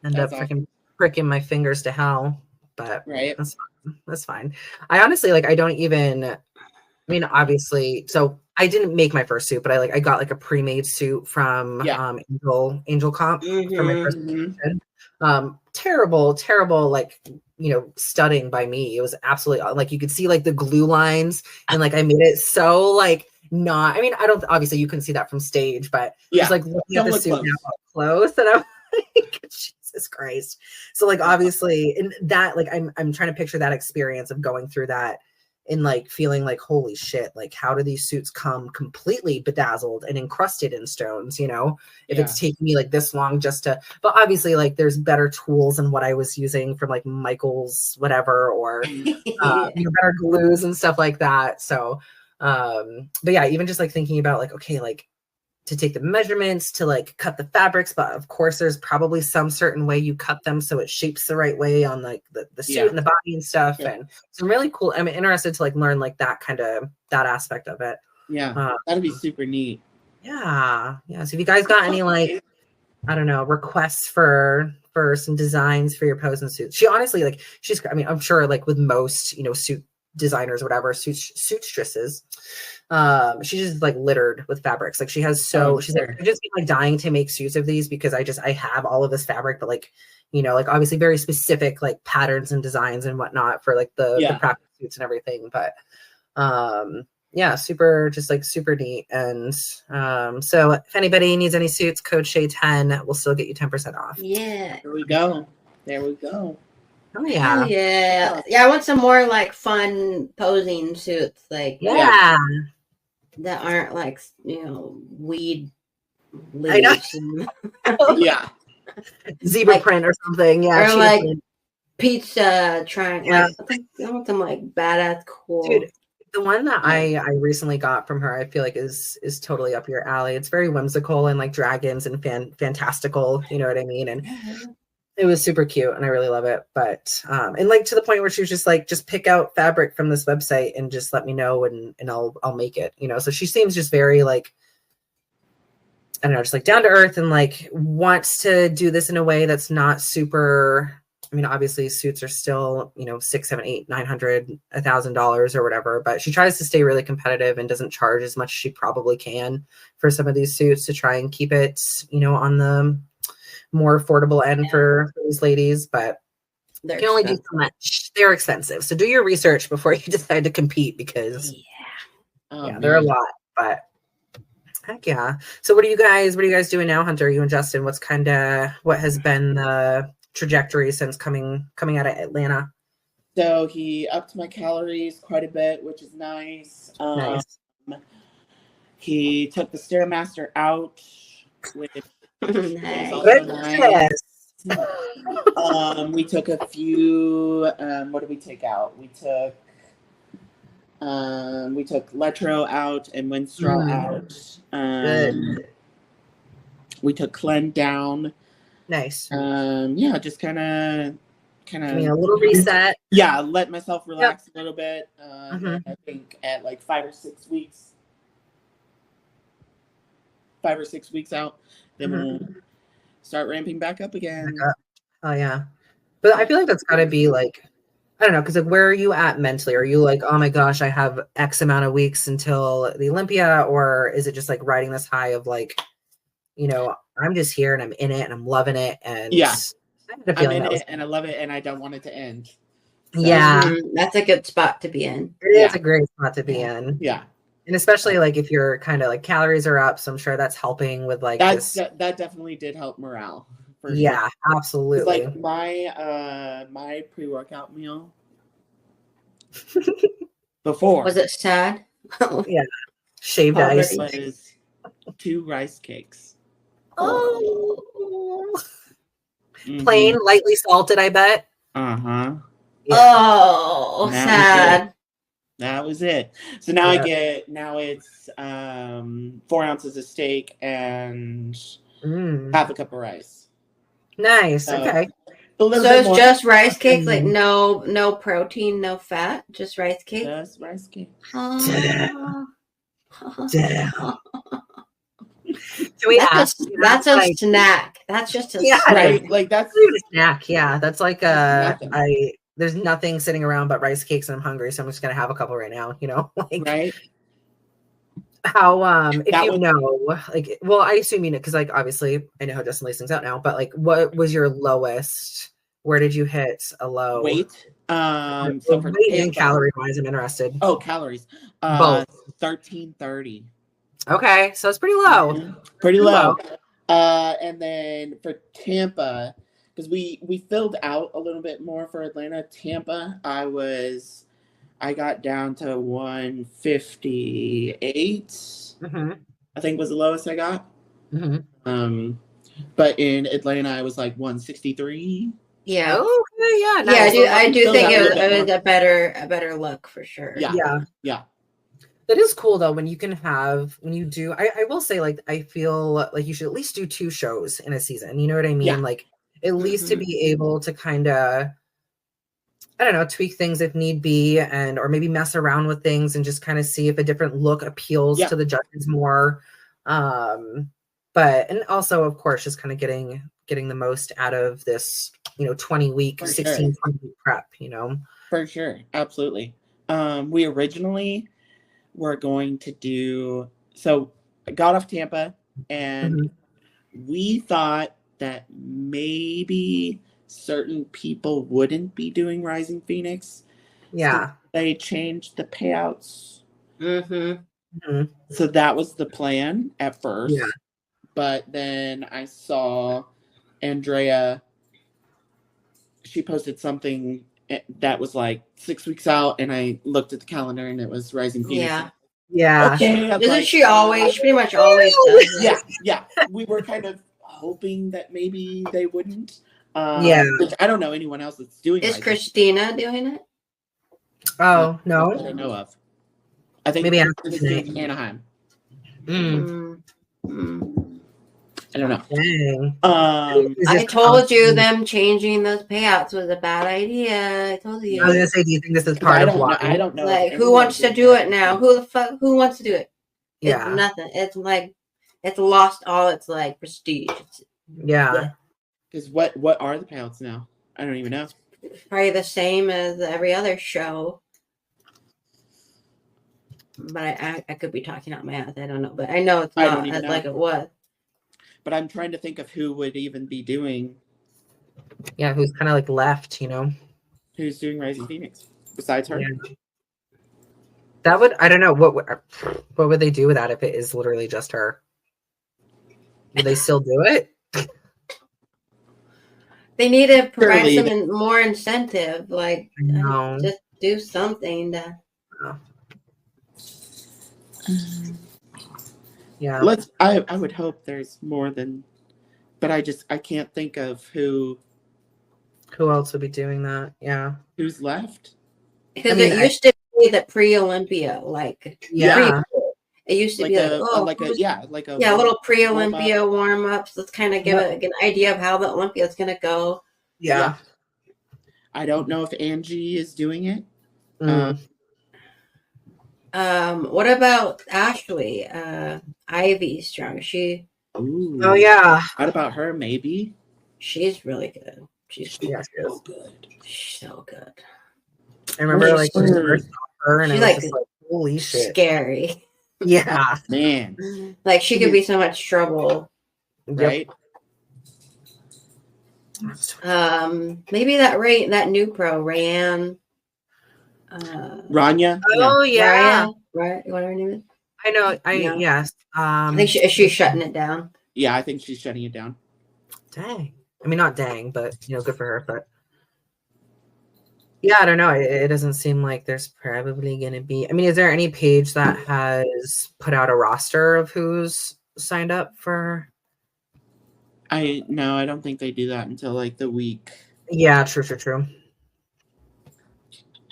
End up freaking pricking my fingers to hell, but that's fine. I honestly I don't even. I mean, obviously, so I didn't make my first suit, but I got like a pre-made suit from Angel Comp for my first position. Terrible, like, studying by me. It was absolutely like you could see like the glue lines, and like I made it so like not. I mean, I don't, obviously you couldn't see that from stage, but just like looking at the suit now up close, and I'm like, Jesus Christ. So like obviously, in that, like I'm trying to picture that experience of going through that. And like feeling like, holy shit, like how do these suits come completely bedazzled and encrusted in stones, if it's taking me like this long just to, but obviously like there's better tools than what I was using from like Michael's whatever, or better glues and stuff like that. So, but yeah, even just like thinking about like, okay, like to take the measurements, to like cut the fabrics, but of course there's probably some certain way you cut them so it shapes the right way on like the suit and the body and stuff. And some really cool, I'm interested to like learn like that aspect of it. That'd be super neat. So if you guys got any like, I don't know, requests for some designs for your pose and suits, she honestly like, I'm sure like with most suit designers, whatever, suitstresses. She's just like littered with fabrics. Like she has she's like, I just like dying to make suits of these because I have all of this fabric, but like, you know, like obviously very specific like patterns and designs and whatnot for like the practice suits and everything. But yeah, super, just like super neat. And so if anybody needs any suits, code Chey10 will still get you 10% off. Yeah. There we go. There we go. Oh yeah. Yeah. Yeah, I want some more like fun posing suits, like that aren't like, you know, weed leaves. Yeah. Zebra like, print or something. Yeah. Or like pizza triangle. Yeah. Like, I want some like badass cool. Dude, the one that I recently got from her, I feel like is totally up your alley. It's very whimsical and like dragons and fantastical, you know what I mean? And it was super cute and I really love it. But and like to the point where she was just like, just pick out fabric from this website and just let me know and I'll make it, you know. So she seems just very like, I don't know, just like down to earth and like wants to do this in a way that's not super. I mean, obviously suits are still, you know, $600, $700, $800, $900, $1,000 or whatever, but she tries to stay really competitive and doesn't charge as much as she probably can for some of these suits to try and keep it, you know, on the more affordable end for these ladies, but you can only do so much. They're expensive. So do your research before you decide to compete because they're a lot, but heck yeah. So what are you guys doing now, Hunter? You and Justin, what has been the trajectory since coming out of Atlanta? So he upped my calories quite a bit, which is nice. Nice. He took the Stairmaster out, which nice. Also nice. We took a few. What did we take out? We took Letro out and Winstraw out. Good. We took Clen down. Nice. Yeah, just kind of a little reset. Yeah, let myself relax a little bit. I think at like 5 or 6 weeks out, then we'll start ramping back up again. Oh yeah, but I feel like that's got to be like, I don't know, because like, where are you at mentally? Are you like, oh my gosh, I have X amount of weeks until the Olympia, or is it just like riding this high of like, you know, I'm just here and I'm in it and I'm loving it and I'm in it and I love it and I don't want it to end. So, yeah, that's a good spot to be in. It is a great spot to be in. Yeah, and especially like if your kind of like calories are up, so I'm sure that's helping with like that definitely did help morale. Yeah, absolutely. Like my pre-workout meal before, was it sad? Yeah, shaved ice. Was 2 rice cakes. Oh, plain, lightly salted, I bet. Yeah. Oh, sad. That was it. So now it's 4 ounces of steak and half a cup of rice. Nice. Okay. So it's just rice cakes, like no protein, no fat, just rice cake. Just rice cake. Damn. That's a snack. That's just a snack. Right? Like that's a snack. Yeah, that's like there's nothing sitting around but rice cakes, and I'm hungry, so I'm just gonna have a couple right now. You know, like right. How I assume you know, because like obviously I know how Justin lays things out now, but like what was your lowest? Where did you hit a low weight? So for weight and calorie wise, I'm interested. Oh, calories. Both 1330. Okay, so it's pretty low. Pretty low. And then for Tampa, because we filled out a little bit more for Atlanta. Tampa, I got down to 158. I think was the lowest I got. But in Atlanta, I was like 163. Yeah. Okay. Yeah. Nice. Yeah. I do think it was a better look for sure. Yeah. That is cool though when you do. I will say, like, I feel like you should at least do 2 shows in a season. You know what I mean? Yeah. Like at least to be able to kind of, I don't know, tweak things if need be, or maybe mess around with things and just kind of see if a different look appeals to the judges more. But and also, of course, just kind of getting the most out of this, 20-week, 16-20-week prep, For sure. Absolutely. We originally were going to do, so I got off Tampa and we thought that maybe certain people wouldn't be doing Rising Phoenix. Yeah. So they changed the payouts. Mm-hmm. So that was the plan at first. Yeah. But then I saw Andrea, she posted something that was like 6 weeks out, and I looked at the calendar and it was Rising Phoenix. Yeah. Yeah. Okay, Isn't she always? She pretty much always does it. Yeah. We were kind of hoping that maybe they wouldn't. Which I don't know anyone else that's doing. Is Christina doing it? Oh, no. That I know of. I think maybe it's doing Anaheim. I don't know. Dang. I told you them changing those payouts was a bad idea. I told you. I was gonna say, do you think this is part of why? I don't know. Like, who wants to do it now? Who the fuck? Who wants to do it? Yeah. It's nothing. It's like it's lost all its like prestige. Yeah. Because what are the payouts now? I don't even know. Probably the same as every other show. But I could be talking out my ass. I don't know. But I know it's not as like it was. But I'm trying to think of who would even be doing. Yeah, who's kind of like left, you know? Who's doing Rising Phoenix besides her? Yeah. That would, I don't know, what would they do with that if it is literally just her? Would they still do it? They need to provide some more incentive, like just do something to. Yeah. I would hope there's more than, but I can't think of who else would be doing that. Yeah. Who's left? Because it used to be the pre-Olympia, like it used to like be a little pre-Olympia warm-ups. Let's kind of give an idea of how the Olympia is going to go. Yeah. I don't know if Angie is doing it. What about Ashley? Ivy Strong. She. Ooh. Oh yeah. What about her? Maybe. She's really good. She's so good. She's so good. I remember like when I first saw her and she's I was just like, holy shit. Scary. Yeah. Man. Like she could be so much trouble. Right? Maybe that new pro, Rayanne. Rania. Oh yeah. Right, what her name is? I know. Yes. I think she's shutting it down. Yeah, I think she's shutting it down. Dang. I mean, not dang, but good for her. But yeah, I don't know. It doesn't seem like there's probably going to be. I mean, is there any page that has put out a roster of who's signed up for? No, I don't think they do that until like the week. Yeah, true.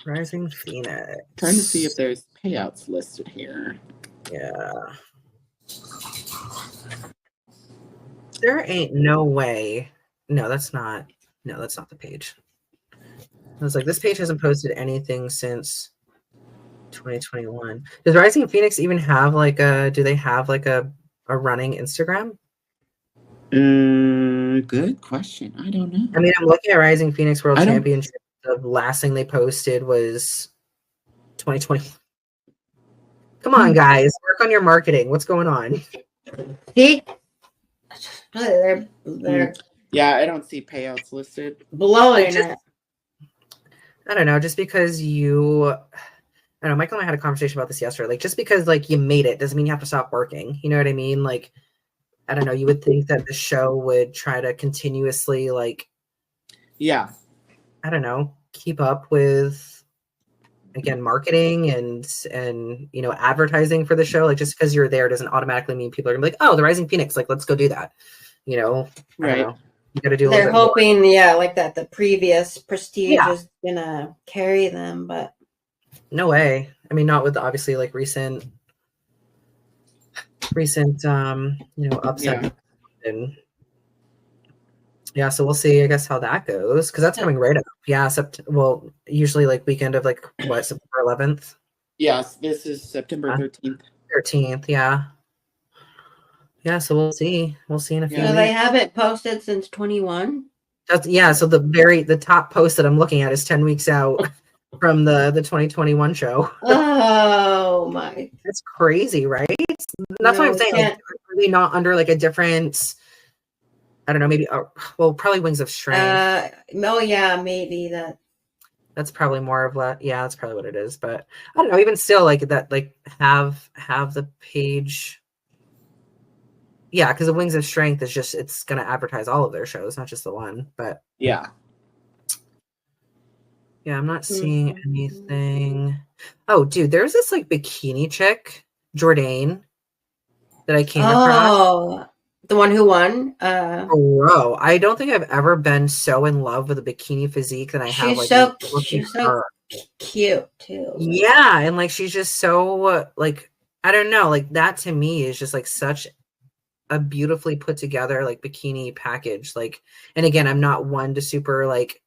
Rising Phoenix. Trying to see if there's payouts listed here. Yeah. There ain't no way. No, that's not the page. I was like, this page hasn't posted anything since 2021. Does Rising Phoenix even have do they have like a running Instagram? Good question. I don't know. I mean, I'm looking at Rising Phoenix World Championship. The last thing they posted was 2020. Come on, guys, work on your marketing. What's going on? See? They're yeah, I don't see payouts listed. Blowing it. I don't know, just because I don't know, Michael and I had a conversation about this yesterday. Like, just because you made it doesn't mean you have to stop working. You know what I mean? Like, I don't know, you would think that the show would try to continuously I don't know, keep up with, again, marketing and advertising for the show. Like, just because you're there doesn't automatically mean people are gonna be like, oh, the Rising Phoenix, like, let's go do that. Right. I don't know. You gotta do a They're little bit hoping, more. like that the previous prestige is gonna carry them, but no way. I mean, not with obviously like recent upset and so we'll see, I guess, how that goes, because that's coming right up. Yeah, usually like weekend of September 11th. Yes, this is September 13th. 13th, yeah. So we'll see in a few weeks. They haven't posted since 21. So the top post that I'm looking at is 10 weeks out. from the 2021 show. Oh my. That's crazy, right? That's what I'm saying. Like, are they not under like a different, I don't know, maybe, well, probably Wings of Strength. Oh yeah, maybe that's probably more of what, yeah, that's probably what it is. But I don't know, even still, like that, like have the page. Yeah, because the Wings of Strength is just, it's going to advertise all of their shows, not just the one. But yeah. Yeah, I'm not seeing anything. Oh, dude, there's this like bikini chick, Jourdain, that I came across. Oh, the one who won. Bro, I don't think I've ever been so in love with a bikini physique than I have. Like, she's so cute too. Yeah, and like she's just so like, I don't know, like that to me is just like such a beautifully put together like bikini package. Like, and again, I'm not one to super like,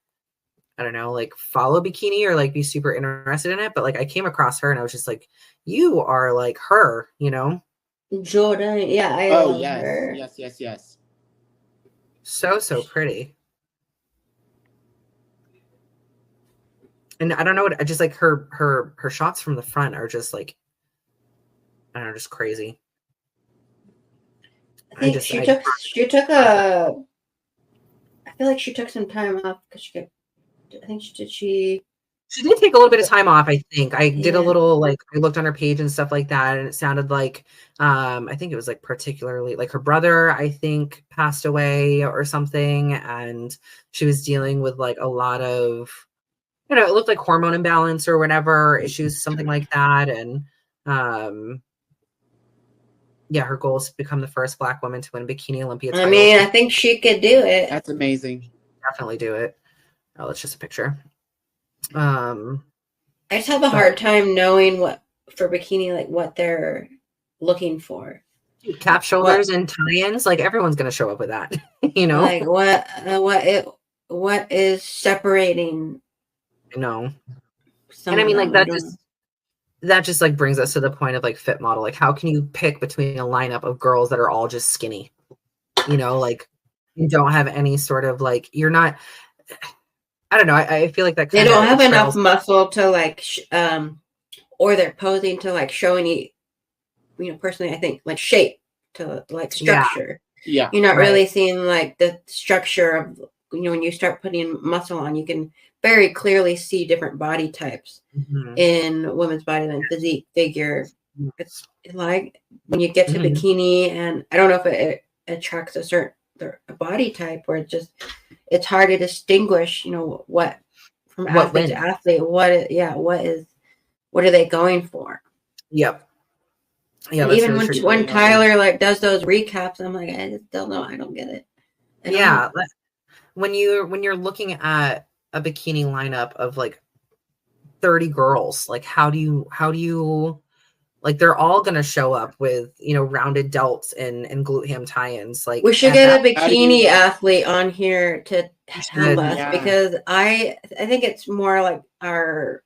I don't know, like follow bikini or like be super interested in it, but like I came across her and I was just like, you are like her, you know? Jourdain, yeah, I love her. Yes. So pretty. And I don't know what, I just like her shots from the front are just like, I don't know, just crazy. I think she took I feel like she took some time off because she did take a little bit of time off. I think I did a little, like I looked on her page and stuff like that, and it sounded like I think it was like particularly like her brother, I think, passed away or something, and she was dealing with like a lot of, you know, it looked like hormone imbalance or whatever issues, something like that, and yeah, her goal is to become the first Black woman to win Bikini Olympia title. I mean, I think she could do it. That's amazing. Definitely do it. Oh, it's just a picture. I just have a hard time knowing what for bikini, like what they're looking for. Cap shoulders and tie-ins, like everyone's gonna show up with that, you know. Like what is separating? No, and I mean, like that just like brings us to the point of like fit model. Like, how can you pick between a lineup of girls that are all just skinny? You know, like you don't have any sort of like, you're not. I don't know. I feel like that they don't have enough muscle to like, or they're posing to like showing you know, personally, I think like shape to like structure. Yeah. You're not really seeing like the structure of, you know, when you start putting muscle on, you can very clearly see different body types in women's body, like physique, figure. It's like when you get to bikini, and I don't know if it attracts a certain body type, or it's hard to distinguish, you know, what from athlete to athlete, what are they going for? Yep. Yeah. And even when Tyler like does those recaps, I'm like, I just don't know. I don't get it. Yeah. When you're looking at a bikini lineup of like 30 girls, like how do you like, they're all going to show up with, you know, rounded delts and glute ham tie-ins. Like, we should get a bikini athlete on here to help us, because I think it's more like we're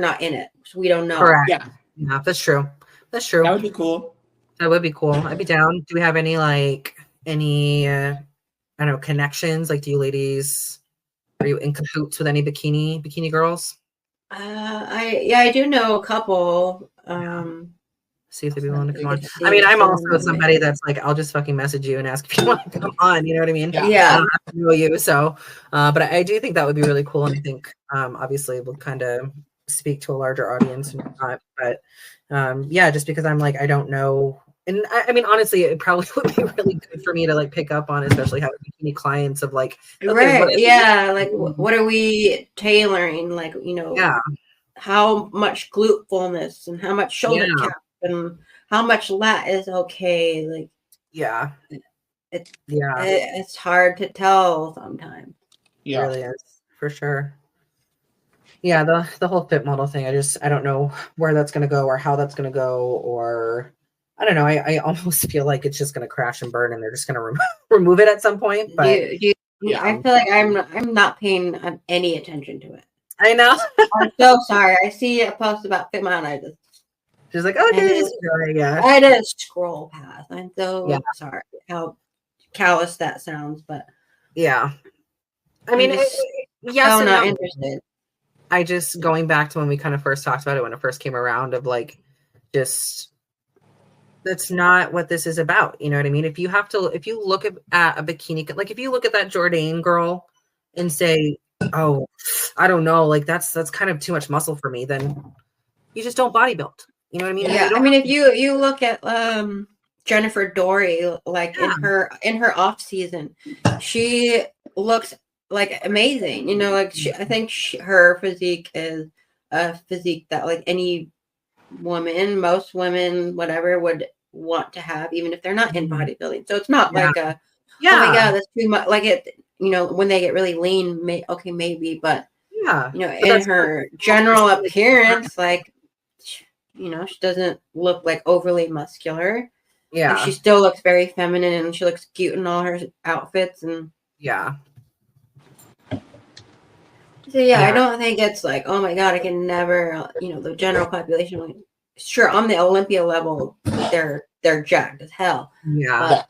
not in it, so we don't know. Correct. Yeah, that's true. That's true. That would be cool. I'd be down. Do we have any I don't know, connections? Like, do you ladies, are you in cahoots with any bikini girls? I do know a couple. See if they'd be willing to come on. I mean, I'm also somebody that's like, I'll just fucking message you and ask if you want to come on. You know what I mean? Yeah. I don't have to know you. So, but I do think that would be really cool. And I think, obviously, we'll kind of speak to a larger audience and whatnot. But yeah, just because I'm like, I don't know. And I mean, honestly, it probably would be really good for me to like pick up on, especially having bikini clients of like, okay, right. Yeah. Like, what are we tailoring? Like, you know, how much glute fullness and how much shoulder cap and how much lat is okay. Like, it's hard to tell sometimes. Yeah, it really is, for sure. Yeah, the whole fit model thing, I don't know where that's going to go or how that's going to go, or I don't know. I almost feel like it's just going to crash and burn and they're just going to remove it at some point. But I feel like I'm not paying any attention to it. I know. I'm so sorry. I see a post about fit model, I just like, okay, I just scroll past. I'm so sorry how callous that sounds, but yeah. I mean, I'm not interested. I just, going back to when we kind of first talked about it, when it first came around, of like, just, that's not what this is about. You know what I mean? If you look at a bikini, like if you look at that Jourdain girl and say, oh, I don't know, like that's kind of too much muscle for me, then you just don't bodybuild. You know what I mean? Yeah. I mean, if you look at Jennifer Dory, like in her off season, she looks like amazing. You know, like I think her physique is a physique that like any woman, most women, whatever, would want to have, even if they're not in bodybuilding. So it's not like oh my god, that's too much. Like it, you know, when they get really lean, maybe, but you know, in her general appearance, like, you know, she doesn't look like overly muscular. Yeah. Like, she still looks very feminine, and she looks cute in all her outfits. And so I don't think it's like, oh my god, I can never, you know, the general population. Like, sure, on the Olympia level, they're jacked as hell. Yeah. But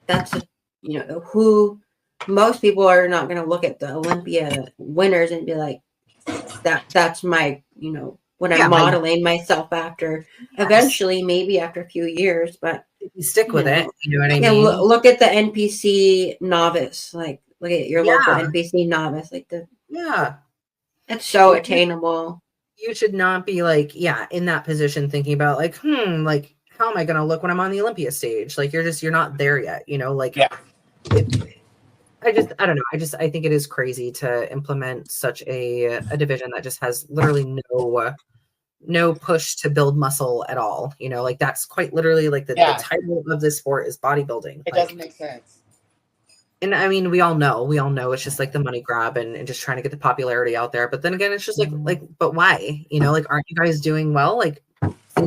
that's, you know, who most people are not going to look at the Olympia winners and be like, that's my, you know, what I'm modeling myself after. Eventually, maybe after a few years, but if you stick with it, you know what I mean? Look at the NPC novice, like look at your local NPC novice, like it's so attainable. You should not be like, in that position thinking about like, like, how am I going to look when I'm on the Olympia stage? Like, you're not there yet, you know, like, I don't know. I think it is crazy to implement such a division that just has literally no push to build muscle at all. You know, like that's quite literally like the title of this sport is bodybuilding. It doesn't make sense. And I mean, we all know it's just like the money grab and just trying to get the popularity out there. But then again, it's just like, but why? You know, like, aren't you guys doing well? Like,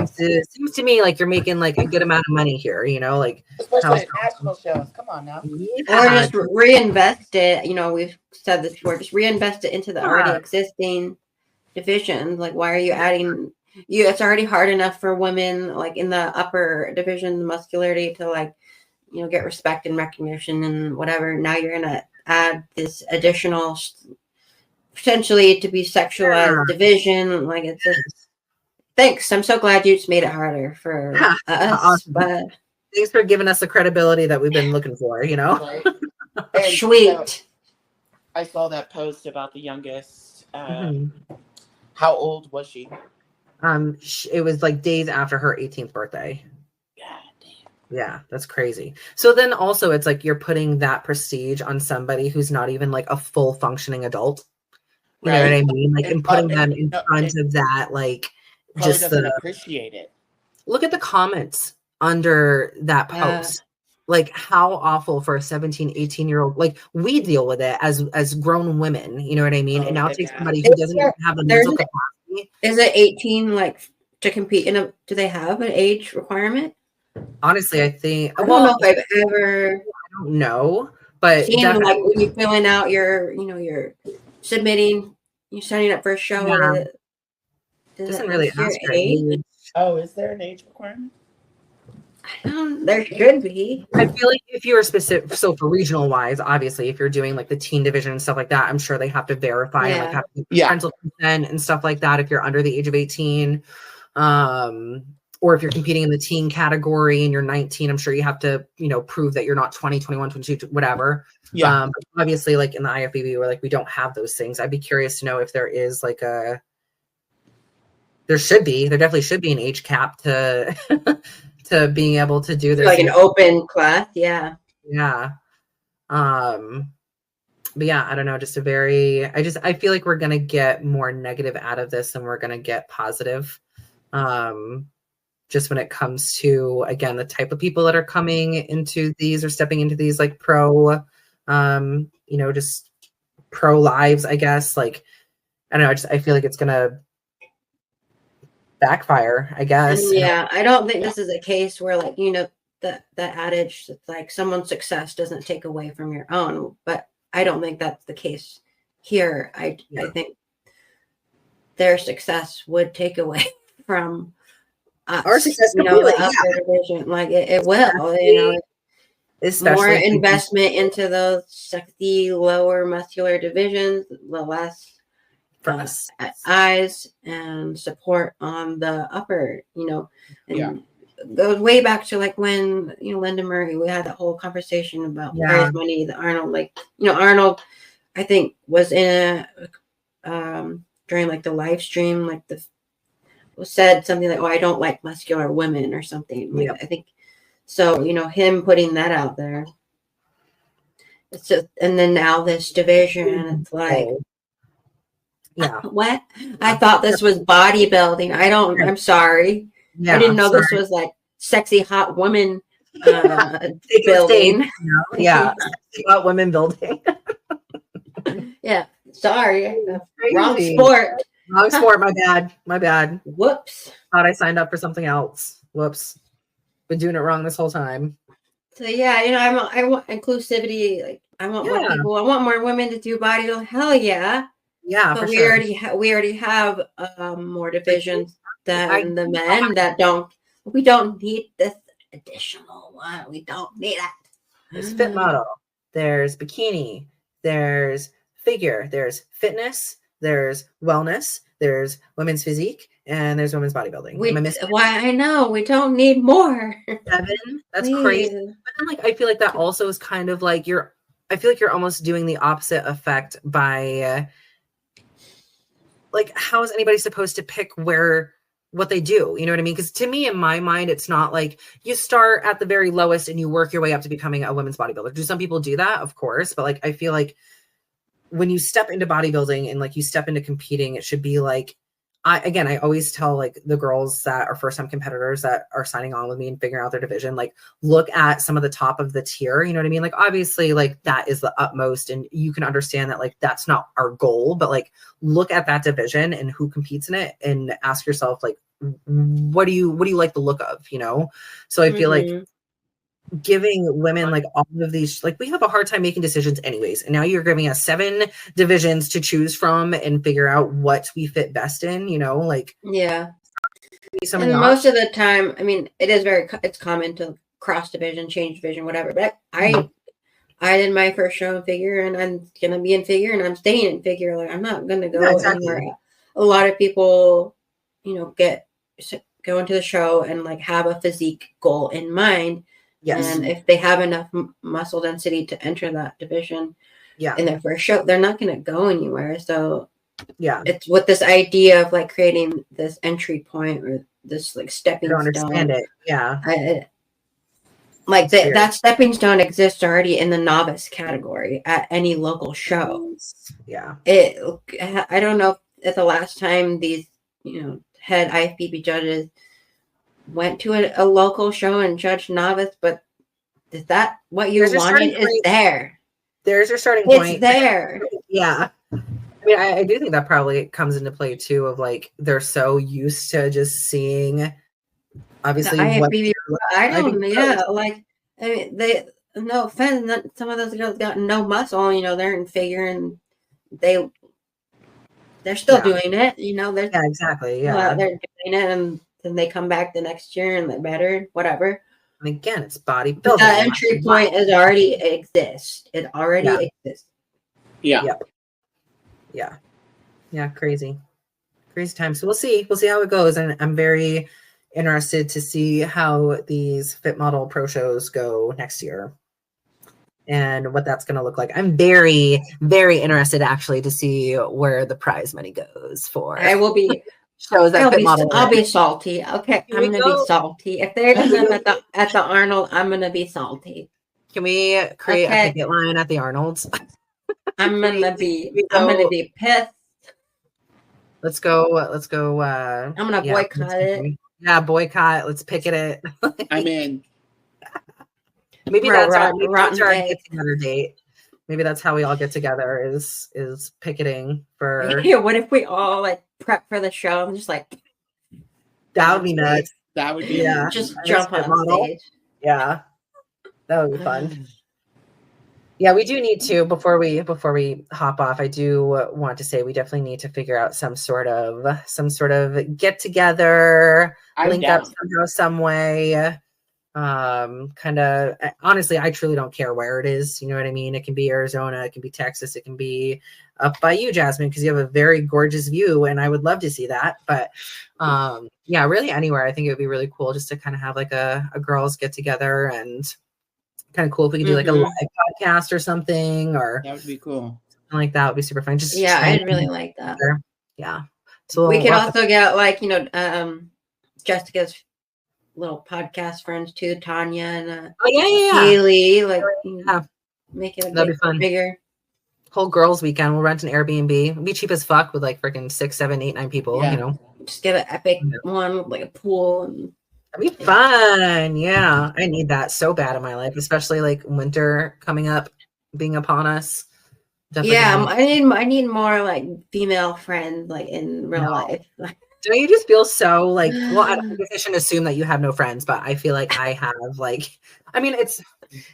seems to me like you're making like a good amount of money here, you know, like especially at national shows. Come on now. Or just reinvest it. You know, we've said this before, just reinvest it into the already existing divisions. Like, why are you adding it's already hard enough for women like in the upper division muscularity to like, you know, get respect and recognition and whatever. Now you're gonna add this additional potentially to be sexualized division. Like, it's just thanks. I'm so glad you just made it harder for us. Awesome. But thanks for giving us the credibility that we've been looking for, you know. Right. Sweet. I saw that post about the youngest. How old was she? It was like days after her 18th birthday. God damn. Yeah, that's crazy. So then also it's like you're putting that prestige on somebody who's not even like a full functioning adult. You know what I mean? Like, and putting them in front of that, like, just doesn't appreciate it. Look at the comments under that post. Like, how awful for a 17, 18-year-old. Like, we deal with it as grown women, you know what I mean? And now it takes somebody who doesn't even have the mental capacity. Is it 18 like to compete in a? Do they have an age requirement? Honestly, I think I don't know if I've ever. I don't know, but seen like when you're filling out your, you know, you're submitting, you're signing up for a show. Doesn't really ask for age. Oh, is there an age requirement? There should be. I feel like if you're specific, so for regional wise, obviously, if you're doing like the teen division and stuff like that, I'm sure they have to verify and like have to parental consent and stuff like that if you're under the age of 18. Or if you're competing in the teen category and you're 19, I'm sure you have to, you know, prove that you're not 20, 21, 22, whatever. But obviously, like in the IFBB, we're like, we don't have those things. I'd be curious to know if there is like there definitely should be an age cap to to being able to do this, like an open class. Yeah. But yeah, I don't know, just I feel like we're gonna get more negative out of this than we're gonna get positive. Just when it comes to, again, the type of people that are coming into these or stepping into these like pro, you know, just pro lives, I guess. Like, I don't know, I feel like it's gonna backfire, I guess. And yeah, I don't think this is a case where, like, you know, the adage that's like someone's success doesn't take away from your own, but I don't think that's the case here. I think their success would take away from our success, you know, the upper division. Like it will, you know, especially more investment into those sexy lower muscular divisions, the less for us. Eyes and support on the upper, and goes way back to like when, Linda Murray, we had that whole conversation about prize money, the Arnold, Arnold, I think was in during like the live stream, like said something like, "Oh, I don't like muscular women" or something. Like, I think so. Him putting that out there. It's just, and then now this division, it's like, what? I thought this was bodybuilding. I'm sorry. I didn't know this was like sexy hot women building. Sexy hot women building. Yeah, sorry. Wrong sport. Wrong sport. My bad. Whoops. Thought I signed up for something else. Whoops. Been doing it wrong this whole time. So yeah, I want inclusivity. Like, I want more people. I want more women to do bodybuilding. Hell yeah. Yeah, but we already have more divisions than the men that don't. We don't need this additional one. We don't need that. There's fit model. There's bikini. There's figure. There's fitness. There's wellness. There's women's physique, and there's women's bodybuilding. I know we don't need more. 7. That's crazy. But then, like, I feel like that also is kind of like I feel like you're almost doing the opposite effect by, like, how is anybody supposed to pick what they do? You know what I mean? Because to me, in my mind, it's not like you start at the very lowest and you work your way up to becoming a women's bodybuilder. Do some people do that? Of course. But like, I feel like when you step into bodybuilding and like you step into competing, it should be like, I always tell like the girls that are first time competitors that are signing on with me and figuring out their division, like look at some of the top of the tier, you know what I mean? Like obviously like that is the utmost and you can understand that like that's not our goal, but like look at that division and who competes in it and ask yourself like, what do you like the look of, So I feel like giving women like all of these, like we have a hard time making decisions anyways, and now you're giving us 7 divisions to choose from and figure out what we fit best in, like and most of the time, I mean, it's common to cross division, change division, whatever, but I did my first show in figure and I'm gonna be in figure and I'm staying in figure. Like I'm not gonna go anywhere. A lot of people go into the show and like have a physique goal in mind. Yes. And if they have enough muscle density to enter that division in their first show, they're not going to go anywhere. So it's with this idea of like creating this entry point or this like stepping stone. Understand it. Yeah. That stepping stone exists already in the novice category at any local show. Yeah. I don't know if the last time these, head IFBB judges went to a local show and judged novice, but is that what you wanted? Is there? There's your starting point. It's there. Yeah. I mean, I do think that probably comes into play too of like they're so used to just seeing obviously no offense, some of those girls got no muscle, they're in figure and they're still doing it, they're exactly. They're doing it and then they come back the next year and they're better, whatever. And again, it's bodybuilding. The entry point already exists. It already exists. Yeah. Yep. Yeah. Crazy time. So we'll see how it goes. And I'm very interested to see how these Fit Model Pro shows go next year and what that's going to look like. I'm very, very interested actually to see where the prize money goes for. I will be. Shows that I'll be salty. Okay, I'm gonna be salty. If they're doing at the Arnold, I'm gonna be salty. Can we create a picket line at the Arnold's? I'm gonna be pissed. Let's go. I'm gonna boycott it. Yeah, boycott. Let's picket it. I'm in. Maybe that's our get together date. Maybe that's how we all get together is picketing for. Yeah, what if we all like prep for the show and just like that would be nuts. That would be just jump on stage. Yeah, that would be fun. Yeah, we do need to before we hop off. I do want to say we definitely need to figure out some sort of get together, link up somehow, some way. kind of, honestly, I truly don't care where it is. You know what I mean? It can be Arizona, it can be Texas, it can be up by you, Jasmine, because you have a very gorgeous view, and I would love to see that. But yeah, really anywhere. I think it would be really cool just to kind of have like a girls get together, and kind of cool if we could do like a live podcast or something, or that would be cool. Something like that would be super fun. Just I'd really like that. Yeah. So we could also get like, Jessica's little podcast friends too, Tanya and Haley, like make it that'd be fun. Bigger. Whole girls weekend. We'll rent an Airbnb. It'll be cheap as fuck with like freaking 6, 7, 8, 9 people. Just get an epic one with like a pool. And that'd be fun. Yeah, I need that so bad in my life, especially like winter coming up, being upon us. Definitely. I need more like female friends like in real life. Don't you just feel so like, well, I shouldn't assume that you have no friends, but I feel like I have like, I mean, it's,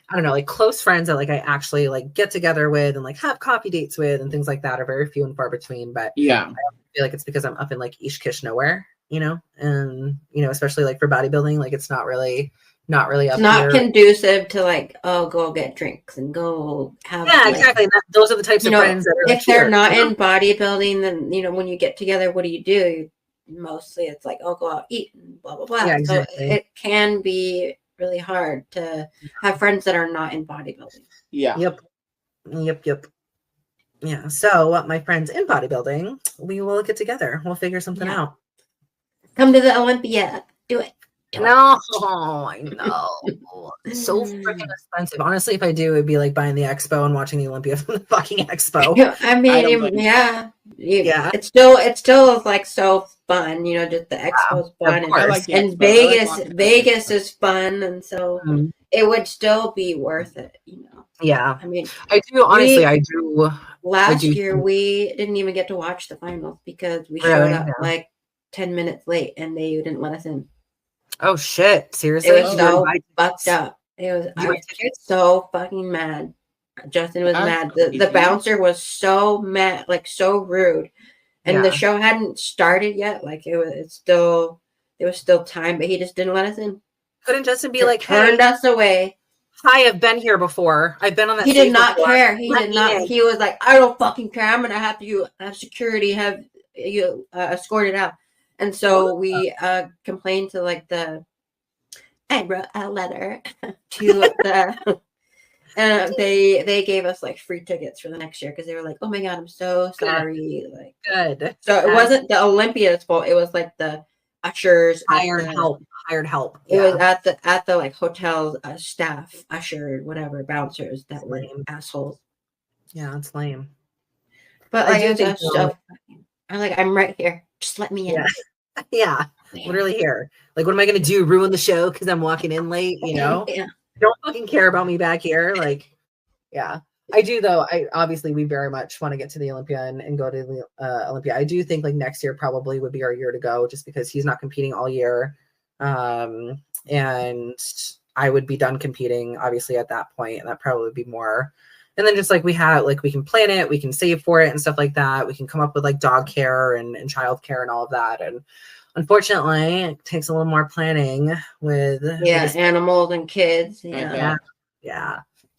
I don't know, like close friends that like I actually like get together with and like have coffee dates with and things like that are very few and far between. But yeah, I feel like it's because I'm up in like East Kish nowhere, and especially like for bodybuilding, like it's not really up not here. Conducive to like, go get drinks and go have exactly. Those are the types of friends that are if they're not in bodybuilding, then when you get together, what do? Mostly it's like, go out eat and blah blah blah. Yeah, exactly. So it can be really hard to have friends that are not in bodybuilding. Yeah. Yep. Yeah. So my friends in bodybuilding, we will get together. We'll figure something out. Come to the Olympia. Do it. No, I know. It's so freaking expensive. Honestly, if I do, it'd be like buying the expo and watching the Olympia from the fucking expo. I mean, It's still like so fun, just the expo's fun, and Vegas is fun, and so it would still be worth it, Yeah, I mean, I do. Honestly, I do. Last year we didn't even get to watch the finals because we showed up like 10 minutes late, and they didn't let us in. Oh shit! Seriously, it was so fucked up. I was so fucking mad. Justin was mad. The bouncer was so mad, like so rude, and the show hadn't started yet. Like it was still time, but he just didn't let us in. Couldn't Justin be like, turned us away? Hi, I've been here before. I've been on that. He did not care. He did not. He was like, I don't fucking care. I'm gonna have to have security have you escorted out. And so we complained to like I wrote a letter to the, and they gave us like free tickets for the next year because they were like, oh my God, I'm so sorry. Good. Like good. So it wasn't the Olympia's fault. It was like the ushers hired help. It was at the like hotel staff, usher, whatever, bouncers that were assholes. Yeah, it's lame. But I do think so. I'm right here. Just let me in. Yeah. Literally here. Like, what am I going to do? Ruin the show because I'm walking in late, Yeah. Don't fucking care about me back here. Like, yeah. I do, though. We very much want to get to the Olympia and go to the Olympia. I do think, like, next year probably would be our year to go just because he's not competing all year. And I would be done competing, obviously, at that point. And that probably would be more. And then just like we can plan it, we can save for it and stuff like that. We can come up with like dog care and child care and all of that. And unfortunately, it takes a little more planning with animals and kids. Yeah.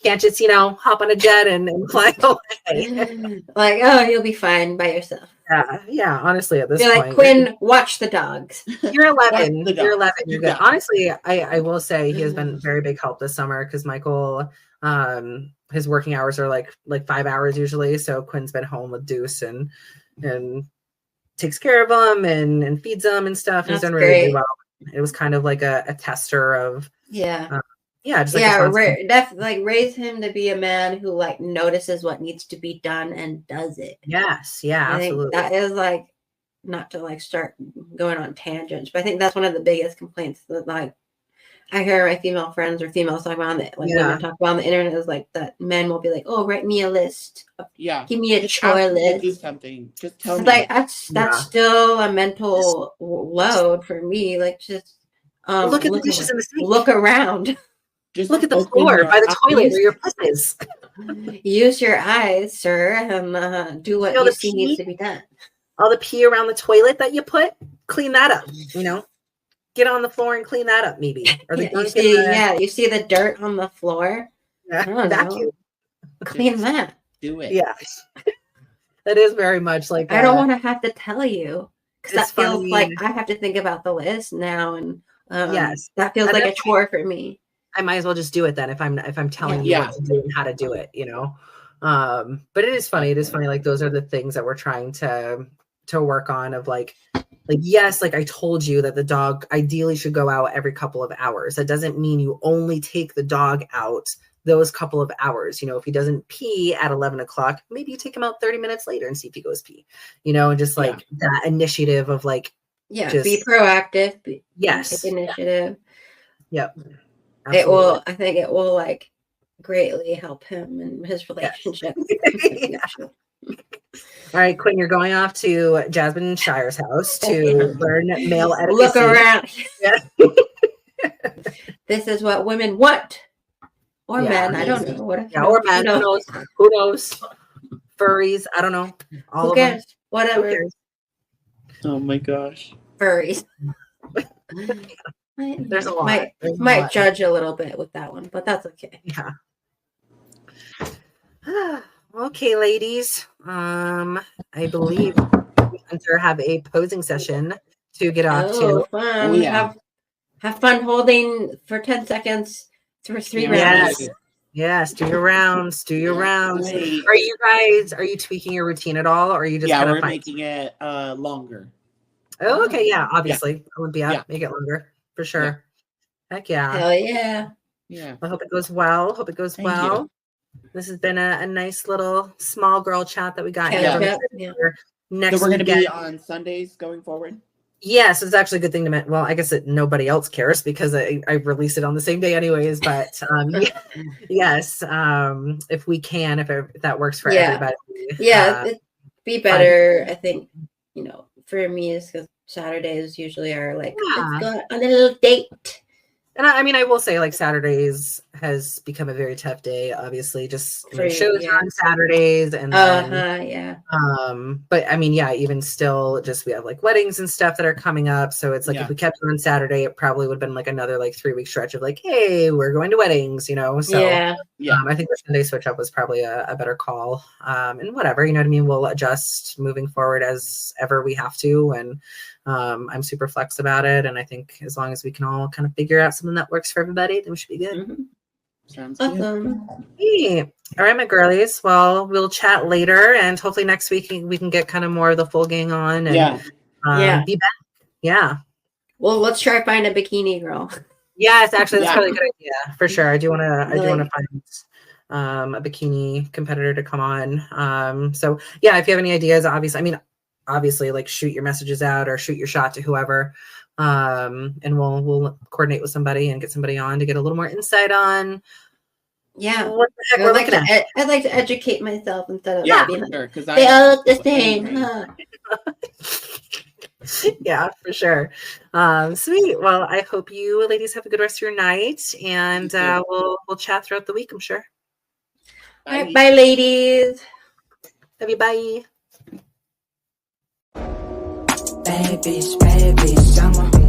Can't just hop on a jet and fly away. Like, you'll be fine by yourself. Yeah. Honestly, at this point, like Quinn, watch the dogs. You're 11. You're 11. You're good. Honestly, I will say he has been very big help this summer because Michael, his working hours are like 5 hours usually. So Quinn's been home with Deuce and takes care of him and feeds them and stuff. He's done really well. It was kind of like a tester of definitely raise him to be a man who like notices what needs to be done and does it. Yes, yeah, absolutely. That is like, not to like start going on tangents, but I think that's one of the biggest complaints that like I hear my female friends or females talk about it, like women talk about on the internet, is like that men will be like, oh, write me a list. Give me a chore list. Do something. Just tell me. Like that's still a mental load for me. Like just look at the dishes in the sink. Look around. Just look at the floor by the toilet where your puss is. Use your eyes, sir, and do what you see needs to be done. All the pee around the toilet that you put, clean that up. get on the floor and clean that up, maybe. Or the you see the dirt on the floor. Vacuum. Clean that. Do it. Yeah. That is very much like I don't want to have to tell you, because that feels funny. like I have to think about the list now, and yes, that feels like a chore for me. I might as well just do it then if I'm telling you what to do and how to do it, you know. But it is funny. It is funny. Like those are the things that we're trying to work on. Of like yes, like I told you that the dog ideally should go out every couple of hours. That doesn't mean you only take the dog out those couple of hours. You know, if he doesn't pee at 11 o'clock, maybe you take him out 30 minutes later and see if he goes pee. You know, and just like that initiative of like just, be proactive. Yes, take initiative. Yep. Absolutely. It will. I think it will like greatly help him in his relationship. All right, Quinn, you're going off to Jasmine and Chey's house to learn male etiquette. Look around. Yeah. This is what women want. Or men. I don't know. Or men. Who knows? Furries. I don't know. Who cares? Whatever. Cares? Oh my gosh. Furries. There's a lot. Might judge a little bit with that one, but that's okay. Yeah. Okay, ladies. I believe we have a posing session to get off to. Fun. Yeah. Have fun holding for 10 seconds for 3 rounds. Yes, do your rounds. Great. Are you tweaking your routine at all, or are you just we're making it longer? Oh, okay, obviously. Olympia, make it longer for sure. Heck yeah. Hell yeah. Yeah. I hope it goes well. Thank you. This has been a nice little small girl chat that we got here. Next so we're going to be on Sundays going forward? Yes, it's actually a good thing to mention. Well, I guess that nobody else cares because I release it on the same day anyways. But yes, if we can, if that works for everybody. Yeah, it'd be better, I think, for me is because Saturdays usually are like, let's go on a little date. And I mean, I will say, like, Saturdays has become a very tough day. Obviously, just shows are on Saturdays, and then, but I mean, even still, just we have like weddings and stuff that are coming up. So it's like if we kept it on Saturday, it probably would have been like another like 3-week stretch of like, hey, we're going to weddings, So I think the Sunday switch up was probably a better call. And whatever, you know what I mean. We'll adjust moving forward as ever we have to, and I'm super flex about it, and I think as long as we can all kind of figure out something that works for everybody, then we should be good. Mm-hmm. Sounds awesome. Hey. All right, my girlies. Well, we'll chat later, and hopefully next week we can get kind of more of the full gang on and be back. Yeah. Well, let's try to find a bikini girl. Yes, actually, that's probably a good idea for sure. I do want to find a bikini competitor to come on. So yeah, if you have any ideas, obviously like shoot your messages out or shoot your shot to whoever, and we'll coordinate with somebody and get somebody on to get a little more insight on what the heck we're looking at. I'd like to educate myself instead of being like, they all look the same. Huh? Yeah, for sure. Sweet. Well, I hope you ladies have a good rest of your night, and we'll chat throughout the week, I'm sure. Bye. All right, bye, ladies. Love you. Bye. Bad bitch, I'm a